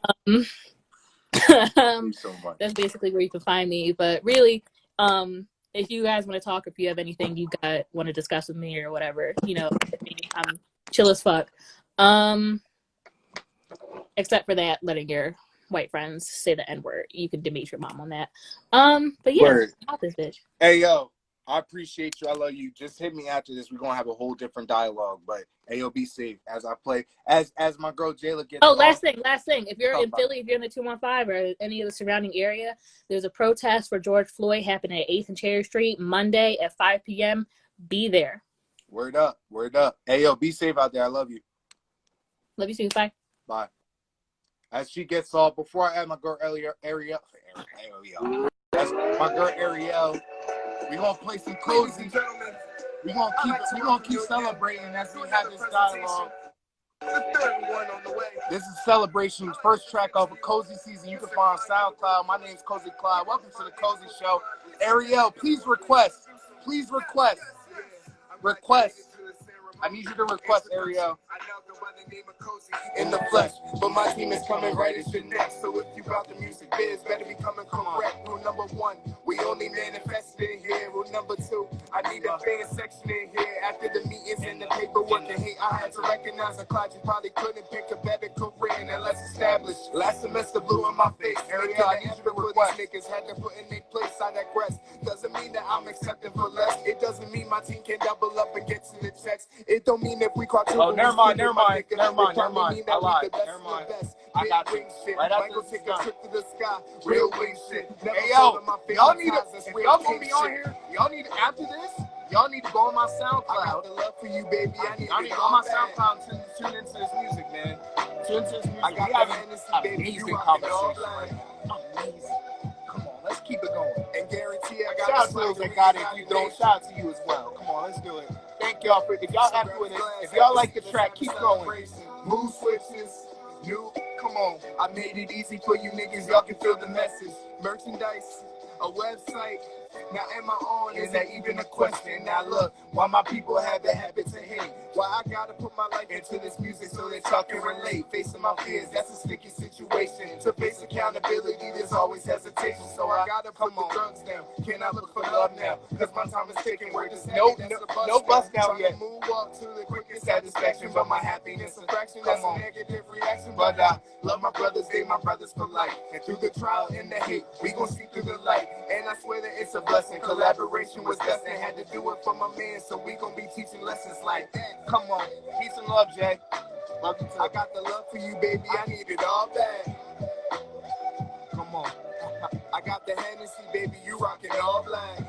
So that's basically where you can find me. But really, if you guys want to talk, if you have anything you want to discuss with me or whatever, I'm chill as fuck. Except for that, letting your white friends say the N-word. You can demean your mom on that. But yeah, off this bitch. Hey yo, I appreciate you. I love you. Just hit me after this. We're gonna have a whole different dialogue. But hey yo, be safe as I play. As my girl Jayla gets. Oh, last thing. If you're in Philly, if you're in the 215 or any of the surrounding area, there's a protest for George Floyd happening at 8th and Cherry Street Monday at 5 p.m. Be there. Word up. Hey yo, be safe out there. I love you. Love you too. Bye. Bye. As she gets off, before I add my girl Ariel, that's my girl Ariel. We gonna play some Cozy. We gonna keep celebrating as we have this dialogue. This is Celebration's first track off of Cozy Season. You can find SoundCloud. My name's CozyClyde. Welcome to the Cozy Show. Ariel, please request. I need you to request, Ariel. In the flesh, but my team is coming right as your next. So if you got the music biz, better be coming correct. Rule number 1, we only manifest in here. Rule number 2, I need a fan section in here. After the meetings and the paperwork and hate, I had to recognize a Clyde. You probably couldn't pick a better career and less established. Last semester blew in my face. Ariel, I need you to request. Niggas had to put in their place. I digress. Doesn't mean that I'm accepting for less. It doesn't mean my team can double up and get to the checks. It don't mean if we caught you. Oh, never mind. I lied. Never mind. I got you. Right after this is done. Real wing shit. Hey, yo, y'all gonna be on here. Y'all need, after this, y'all need to go on my SoundCloud. I got the love for you, baby. Y'all need to go on my SoundCloud and tune into this music, man. Tune into this music. I got the amazing conversation. Amazing. Come on, let's keep it going. And guarantee I got shout out to those that got it. If you don't, shout out to you as well. Come on, let's do it. Thank y'all for it. If y'all happy with it, if y'all like the track, keep going. Move switches, come on. I made it easy for you niggas. Y'all can feel the message. Merchandise, a website, Now am I on? Is that even a question? Now look, why my people have the habit to hate? Why I gotta put my life into this music so that y'all can relate? Facing my fears, that's a sticky situation. To face accountability, there's always hesitation. So I gotta put the drugs down. Can I look for love now? Cause my time is taking where this no bust down yet. Move up to the quickest satisfaction, but my happiness a fraction. That's a negative reaction. But I love my brothers, they my brothers for life. And through the trial and the hate, we gon' see through the light. And I swear that it's a blessing. Collaboration was destined. Had to do it for my man, so we gon' be teaching lessons like that. Come on, peace and love, Jay. Love you too. I got the love for you, baby. I need it all back. Come on. I got the Hennessy, baby. You rockin' all black.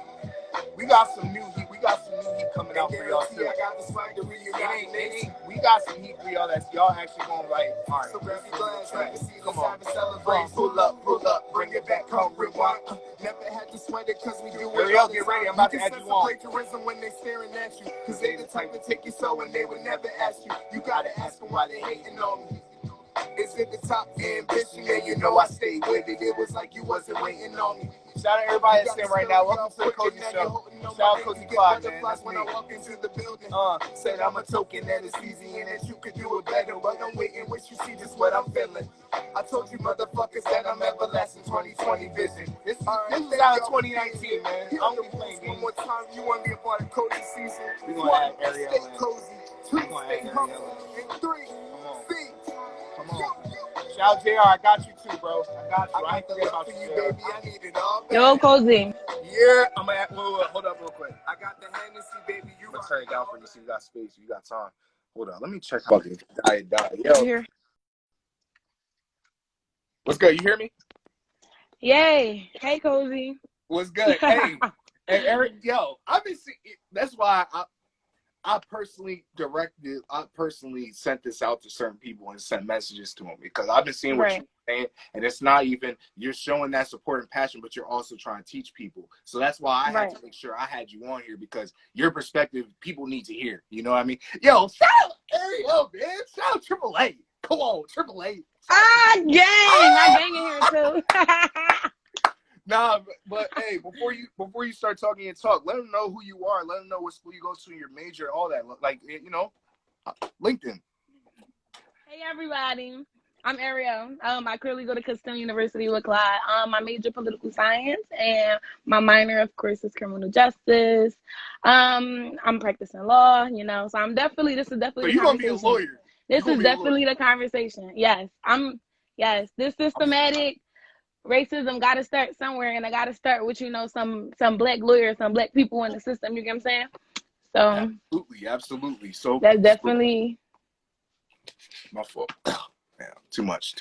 We got some new heat. We got some new heat coming out for y'all too. I got the swag to reunite. We got some heat for y'all that's y'all actually gonna like. All right. So grab your glass, come on. Pull up, bring it back, come rewind. Never had to sweat it cause we do it. Ariel, get ready. I'm about to add you on. Plagiarism when they staring at you, cause they the type to take you so and they would never ask you. You gotta ask them why they hating on me. It's at the top ambition, and you know I stayed with it. It was like you wasn't waiting on me. Shout out everybody that's in right now. Welcome to the Cozy Show. Shout out CozyClyde, man. That's me. When I walk into the building, said I'm a token that it's easy and that you could do it better. But I'm waiting, wish you see just what I'm feeling. I told you motherfuckers that I'm everlasting 2020 vision. This is out of 2019, man. I'm gonna be playing games. One more time, you want to be a part of Cozy season? We gonna add Ariel in. Stay cozy. Two, stay humble. And three, feet. Come on. Shout out JR, I got you too, bro. I got you. I ain't forget about you, baby. I need it all. Yo, Cozy. Yeah, I'm gonna hold up real quick. I got the Hennessy, baby. You gonna turn it down for you so you got space. You got time. Hold on. Let me check. Fucking die. Yo. Here. What's good? You hear me? Yay. Hey, Cozy. What's good? Hey. And Eric, yo, I've been seeing. That's why I personally sent this out to certain people and sent messages to them because I've been seeing what you're saying, and it's not even you're showing that support and passion, but you're also trying to teach people. So that's why I had to make sure I had you on here because your perspective people need to hear. You know what I mean? Yo, shout out Ariel, man. Shout out Triple A. Come on, Triple A. Gang. My gang in here too. Nah, but hey, before you start talking and talk, let them know who you are. Let them know what school you go to, your major, all that. Like, you know, LinkedIn. Hey, everybody. I'm Ariel. I currently go to Custom University with Clyde. My major political science and my minor, of course, is criminal justice. I'm practicing law, you know, so this is definitely so you're gonna be a lawyer. This is definitely the conversation. Yes, this systematic racism got to start somewhere, and I got to start with, you know, some black lawyers, some black people in the system. You get what I'm saying? So absolutely. So that's definitely my fault. Man, too much.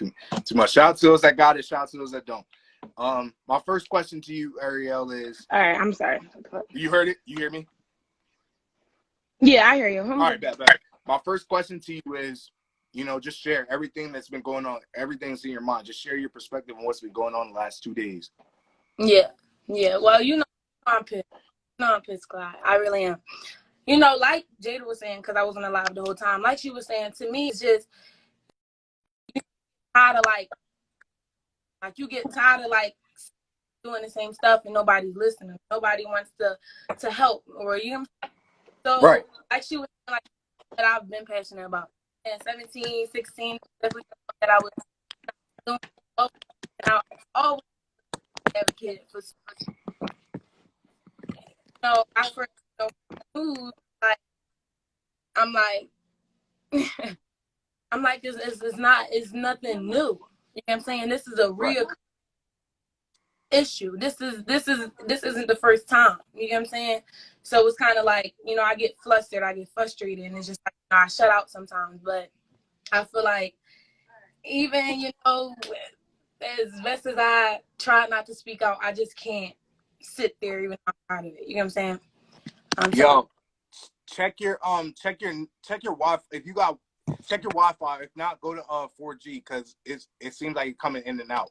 Shout out to those that got it. Shout out to those that don't. My first question to you, Ariel, is. All right. I'm sorry. You heard it? You hear me? Yeah, I hear you. All right, bet. My first question to you is, you know, just share everything that's been going on, everything that's in your mind. Just share your perspective on what's been going on the last 2 days. Yeah. Well, you know, I'm pissed. I'm pissed, Clyde. I really am. You know, like Jada was saying, because I wasn't alive the whole time. Like she was saying, to me, it's just tired of like you get tired of like doing the same stuff and nobody's listening. Nobody wants to help, or you know. So like she was saying, like that I've been passionate about. And 17, 16, definitely that I was doing. And I always advocated for. You know, I first food, like I'm like it's nothing new. You know what I'm saying? This is a real issue. This isn't the first time. You know what I'm saying? So it's kind of like, you know, I get flustered, I get frustrated, and it's just like, you know, I shut out sometimes. But I feel like even, you know, as best as I try not to speak out, I just can't sit there even though I'm proud of it. You know what I'm saying? Yo, check your Wi-Fi. If you got, check your Wi-Fi. If not, go to 4G because it seems like it's coming in and out.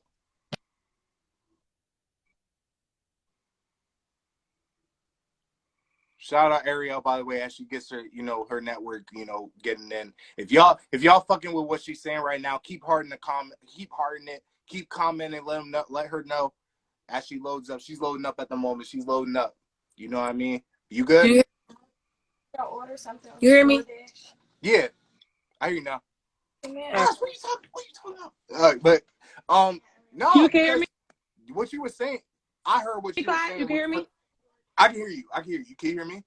Shout out Ariel, by the way, as she gets her, you know, her network, you know, getting in. If y'all fucking with what she's saying right now, keep hardening it, keep commenting, let her know. As she loads up, she's loading up at the moment. She's loading up. You know what I mean? You good? You hear me? Yeah, I hear you now. Yeah. Gosh, what are you talking about? All right, but no, You can hear me? what you were saying, I heard what you were saying. You can hear me? I can hear you. I can hear you. Can you hear me?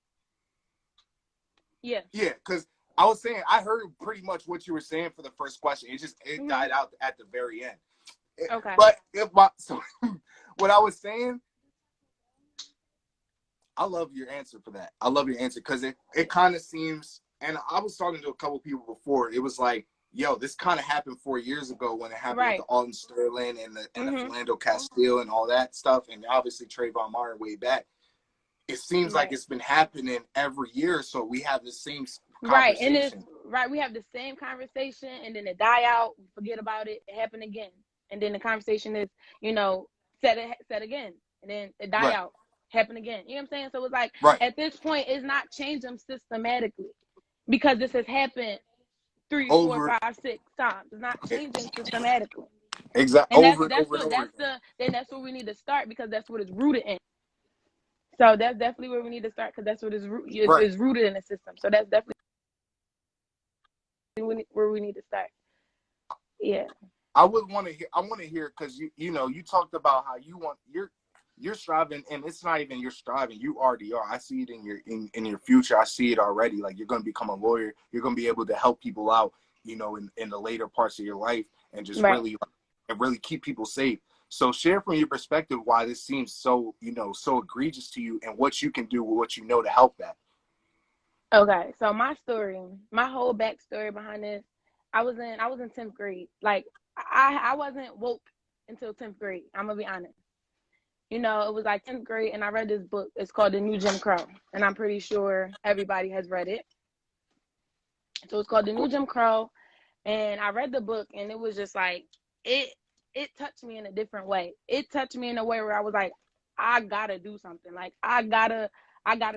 Yeah. Yeah, because I was saying I heard pretty much what you were saying for the first question. It died out at the very end. Okay. But so what I was saying, I love your answer for that. I love your answer because it kind of seems, and I was talking to a couple people before. It was like, yo, this kind of happened 4 years ago when it happened with the Alton Sterling and the Philando Castile and all that stuff, and obviously Trayvon Martin way back. It seems like it's been happening every year, so we have the same conversation. And we have the same conversation, and then it die out, we forget about it, it happened again, and then the conversation is, said again, and then it die out, happen again. You know what I'm saying? So it's like at this point, it's not changing systematically because this has happened 3, 4, 5, 6 times. It's not changing systematically. Exactly. And that's where we need to start because that's what it's rooted in. So that's definitely where we need to start because that's what is rooted in the system. So that's definitely where we need to start. Yeah. I want to hear because you talked about how you're striving, and it's not even you're striving. You already are. I see it in your future. I see it already. Like you're going to become a lawyer. You're going to be able to help people out, in the later parts of your life, and just really keep people safe. So share from your perspective why this seems so egregious to you and what you can do with what you know to help that. Okay, so my whole backstory behind this, I was in 10th grade. Like I wasn't woke until 10th grade. I'm gonna be honest. It was like 10th grade, and I read this book. It's called The New Jim Crow, and I'm pretty sure everybody has read it. So it's called The New Jim Crow, and I read the book, and it was just like it touched me in a different way. It touched me in a way where I was like, I gotta do something. Like I gotta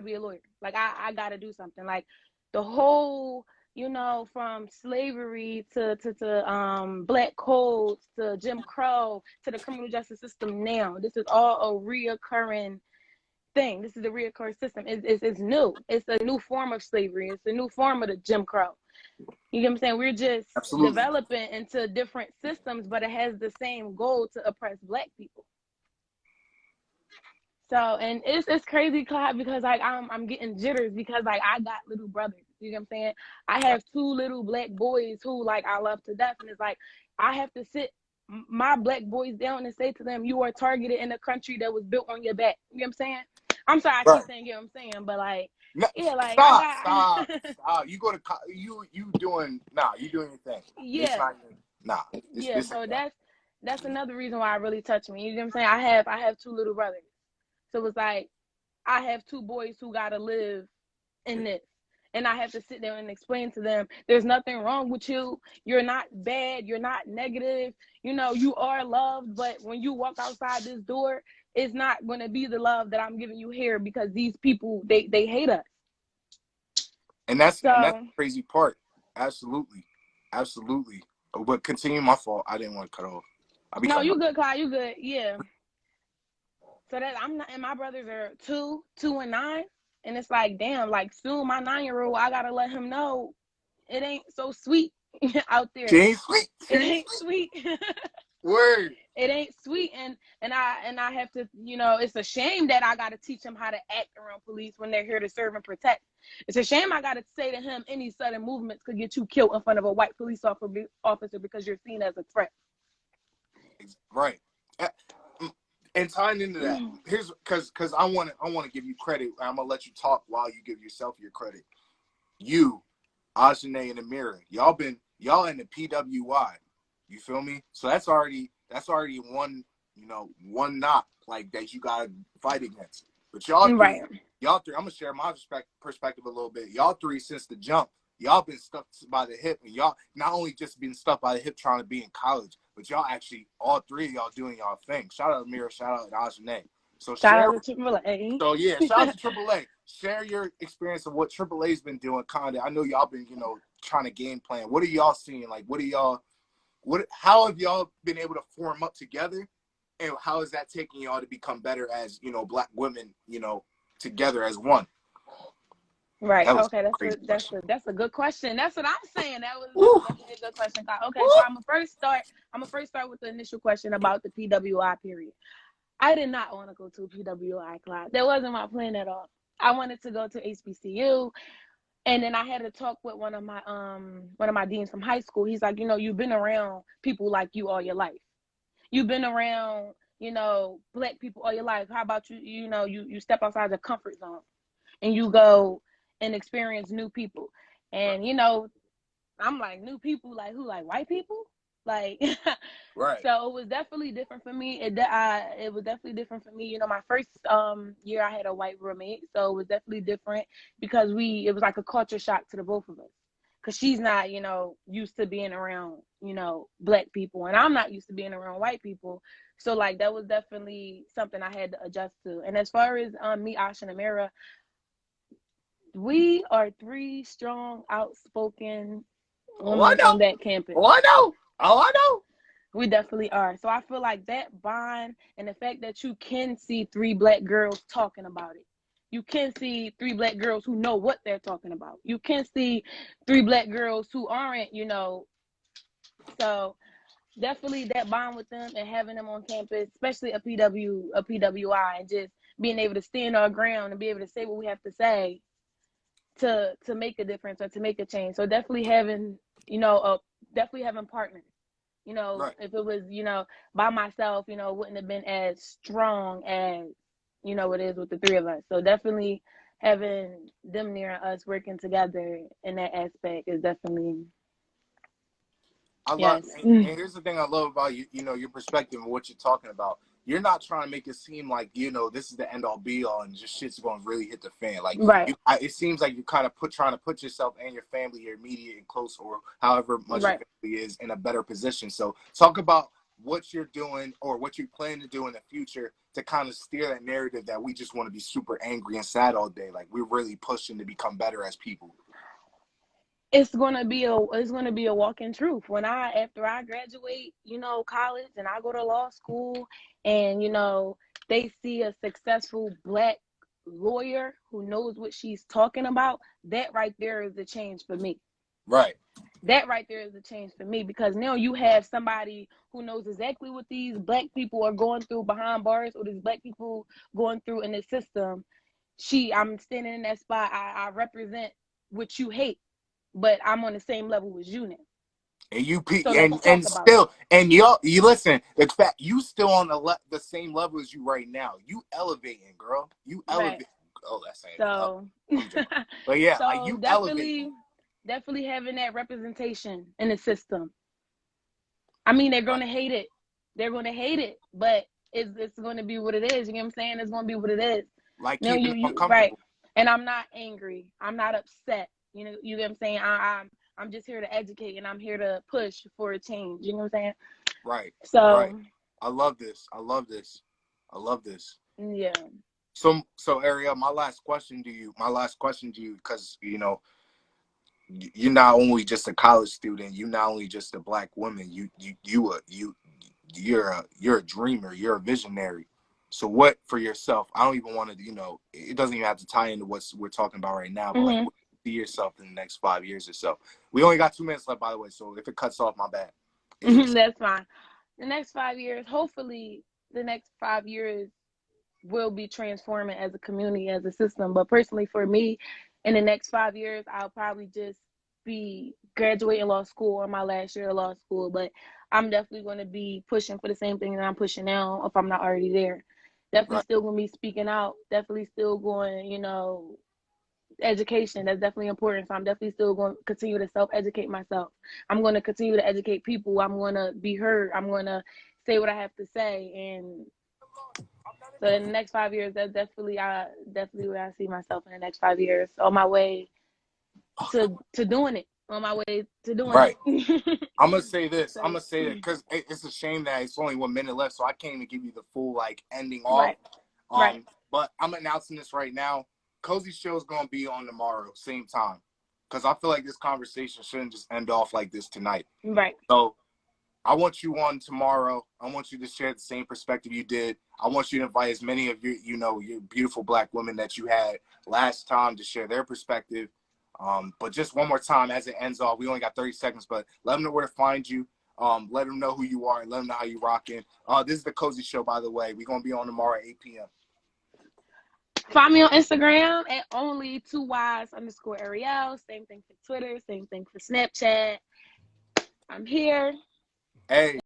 be a lawyer. Like I gotta do something. Like the whole, from slavery to black codes to Jim Crow to the criminal justice system now. This is all a reoccurring thing. This is a reoccurring system. It's new. It's a new form of slavery. It's a new form of the Jim Crow. You get what I'm saying? We're just developing into different systems, but it has the same goal to oppress black people. So, and it's crazy, Clyde, because like I'm getting jitters because like I got little brothers. You know what I'm saying? I have 2 little black boys who like I love to death, and it's like I have to sit my black boys down and say to them, "You are targeted in a country that was built on your back." You know what I'm saying? I'm sorry, I keep saying, you know what I'm saying, but like, yeah, like stop. You go to you doing you doing your thing. Yeah. So that's another reason why it really touched me. You know what I'm saying? I have 2 little brothers. So it's like I have 2 boys who gotta live in this. And I have to sit there and explain to them, there's nothing wrong with you. You're not bad. You're not negative. You are loved. But when you walk outside this door, it's not going to be the love that I'm giving you here because these people, they hate us. And that's the crazy part. Absolutely. But continue. My fault. I didn't want to cut off. No, you good, Clyde. You good. Yeah. So that I'm not, and my brothers are 2 and 9. And it's like, damn, like soon my 9-year-old, I gotta let him know it ain't so sweet out there. It ain't sweet. It ain't sweet. Word. It ain't sweet. And I have to, it's a shame that I gotta teach him how to act around police when they're here to serve and protect. It's a shame I gotta say to him any sudden movements could get you killed in front of a white police officer because you're seen as a threat. Right. And tying into that, here's because I want to give you credit. I'm gonna let you talk while you give yourself your credit. You, Ajane and Amira, y'all in the PWI. You feel me? So that's already one knock like that you gotta fight against. But y'all three, I'm gonna share my perspective a little bit. Y'all 3 since the jump, y'all been stuck by the hip, and y'all not only just been stuck by the hip trying to be in college, but y'all actually, all 3 of y'all doing y'all thing. Shout out to Amira, shout out to Ajane. So shout out to AAA. So yeah, shout out to AAA. Share your experience of what AAA's been doing, kinda. I know y'all been, trying to game plan. What are y'all seeing? Like, how have y'all been able to form up together and how is that taking y'all to become better as, you know, Black women, you know, together as one? Right. That was Okay. That's a good question. That's what I'm saying. That's definitely a good question. Okay. So I'm gonna first start with the initial question about the PWI period. I did not want to go to PWI, Clyde. That wasn't my plan at all. I wanted to go to HBCU, and then I had to talk with one of my deans from high school. He's like, you know, you've been around people like you all your life. You've been around, you know, Black people all your life. How about you step outside the comfort zone and you go and experience new people. And, you know, I'm like, new people, like who? Like white people? Like, right. So it was definitely different for me. It was definitely different for me. You know, my first year I had a white roommate, so it was definitely different because it was like a culture shock to the both of us. Cause she's not, you know, used to being around, you know, Black people, and I'm not used to being around white people. So like that was definitely something I had to adjust to. And as far as me, Ash, and Amira, we are three strong, outspoken women on that campus. Oh, I know. We definitely are. So I feel like that bond and the fact that you can see three Black girls talking about it. You can see three Black girls who know what they're talking about. You can see three Black girls who aren't, you know. So definitely that bond with them and having them on campus, especially a PWI, and just being able to stand our ground and be able to say what we have to say to make a difference or to make a change. So definitely having, you know, definitely having partners. You know, Right. if it was, you know, by myself, you know, it wouldn't have been as strong as, you know, it is with the three of us. So definitely having them near us working together in that aspect is definitely, And yes. here's the thing I love about you, you know, your perspective and what you're talking about. You're not trying to make it seem like, you know, this is the end all be all and just shit's going to really hit the fan. Like, Right. It seems like you kind of trying to put yourself and your family, your immediate and close, or however much Right. your family is, in a better position. So talk about what you're doing or what you plan to do in the future to kind of steer that narrative that we just want to be super angry and sad all day. Like, we're really pushing to become better as people. It's gonna be a walk-in truth. After I graduate, you know, college, and I go to law school, and you know, they see a successful Black lawyer who knows what she's talking about, that right there is the change for me. Right. That right there is the change for me, because now you have somebody who knows exactly what these Black people are going through behind bars, or these Black people going through in the system. I'm standing in that spot. I represent what you hate, but I'm on the same level as you now. And you So let's talk and about still, and you listen. In fact, you still on the same level as you right now. You elevating, girl. You elevate. Right. Oh, that's saying So, but yeah, so like you definitely, elevate. having that representation in the system. I mean, they're gonna hate it. They're gonna hate it, but it's gonna be what it is. You know what I'm saying? It's gonna be what it is. Like No, keeping you uncomfortable. right. And I'm not angry. I'm not upset. You know what I'm saying? I'm just here to educate, and I'm here to push for a change. You know what I'm saying? Right. So right. I love this. Yeah. So Ariel, my last question to you, because you know, you're not only just a college student, you're not only just a Black woman, you're a dreamer, you're a visionary. So what for yourself? I don't even want to, you know, it doesn't even have to tie into what we're talking about right now, but like, what do you see yourself in the next 5 years or so? We only got 2 minutes left, by the way, so if it cuts off, my bad. That's fine. The next 5 years, hopefully the next 5 years will be transforming as a community, as a system. But personally for me, in the next 5 years, I'll probably just be graduating law school or my last year of law school. But I'm definitely going to be pushing for the same thing that I'm pushing now, if I'm not already there. Definitely still going to be speaking out. Definitely still going, you know, education. That's definitely important. So I'm definitely still going to continue to self-educate myself. I'm going to continue to educate people. I'm going to be heard. I'm going to say what I have to say. And so in the next 5 years, that's definitely where I see myself in the next 5 years, on my way to doing it. On my way to doing it. I'm gonna say this. I'm gonna say that because it's a shame that it's only 1 minute left, so I can't even give you the full like ending off. Right. But I'm announcing this right now. Cozy Show is gonna be on tomorrow, same time, because I feel like this conversation shouldn't just end off like this tonight. Right. So I want you on tomorrow. I want you to share the same perspective you did. I want you to invite as many of your, your beautiful Black women that you had last time to share their perspective. But just one more time as it ends off, we only got 30 seconds, but let them know where to find you. Let them know who you are and let them know how you rocking. This is the Cozy Show, by the way. We're going to be on tomorrow at 8 p.m. Find me on Instagram at only2Ys_Ariel. Same thing for Twitter. Same thing for Snapchat. I'm here. Hey.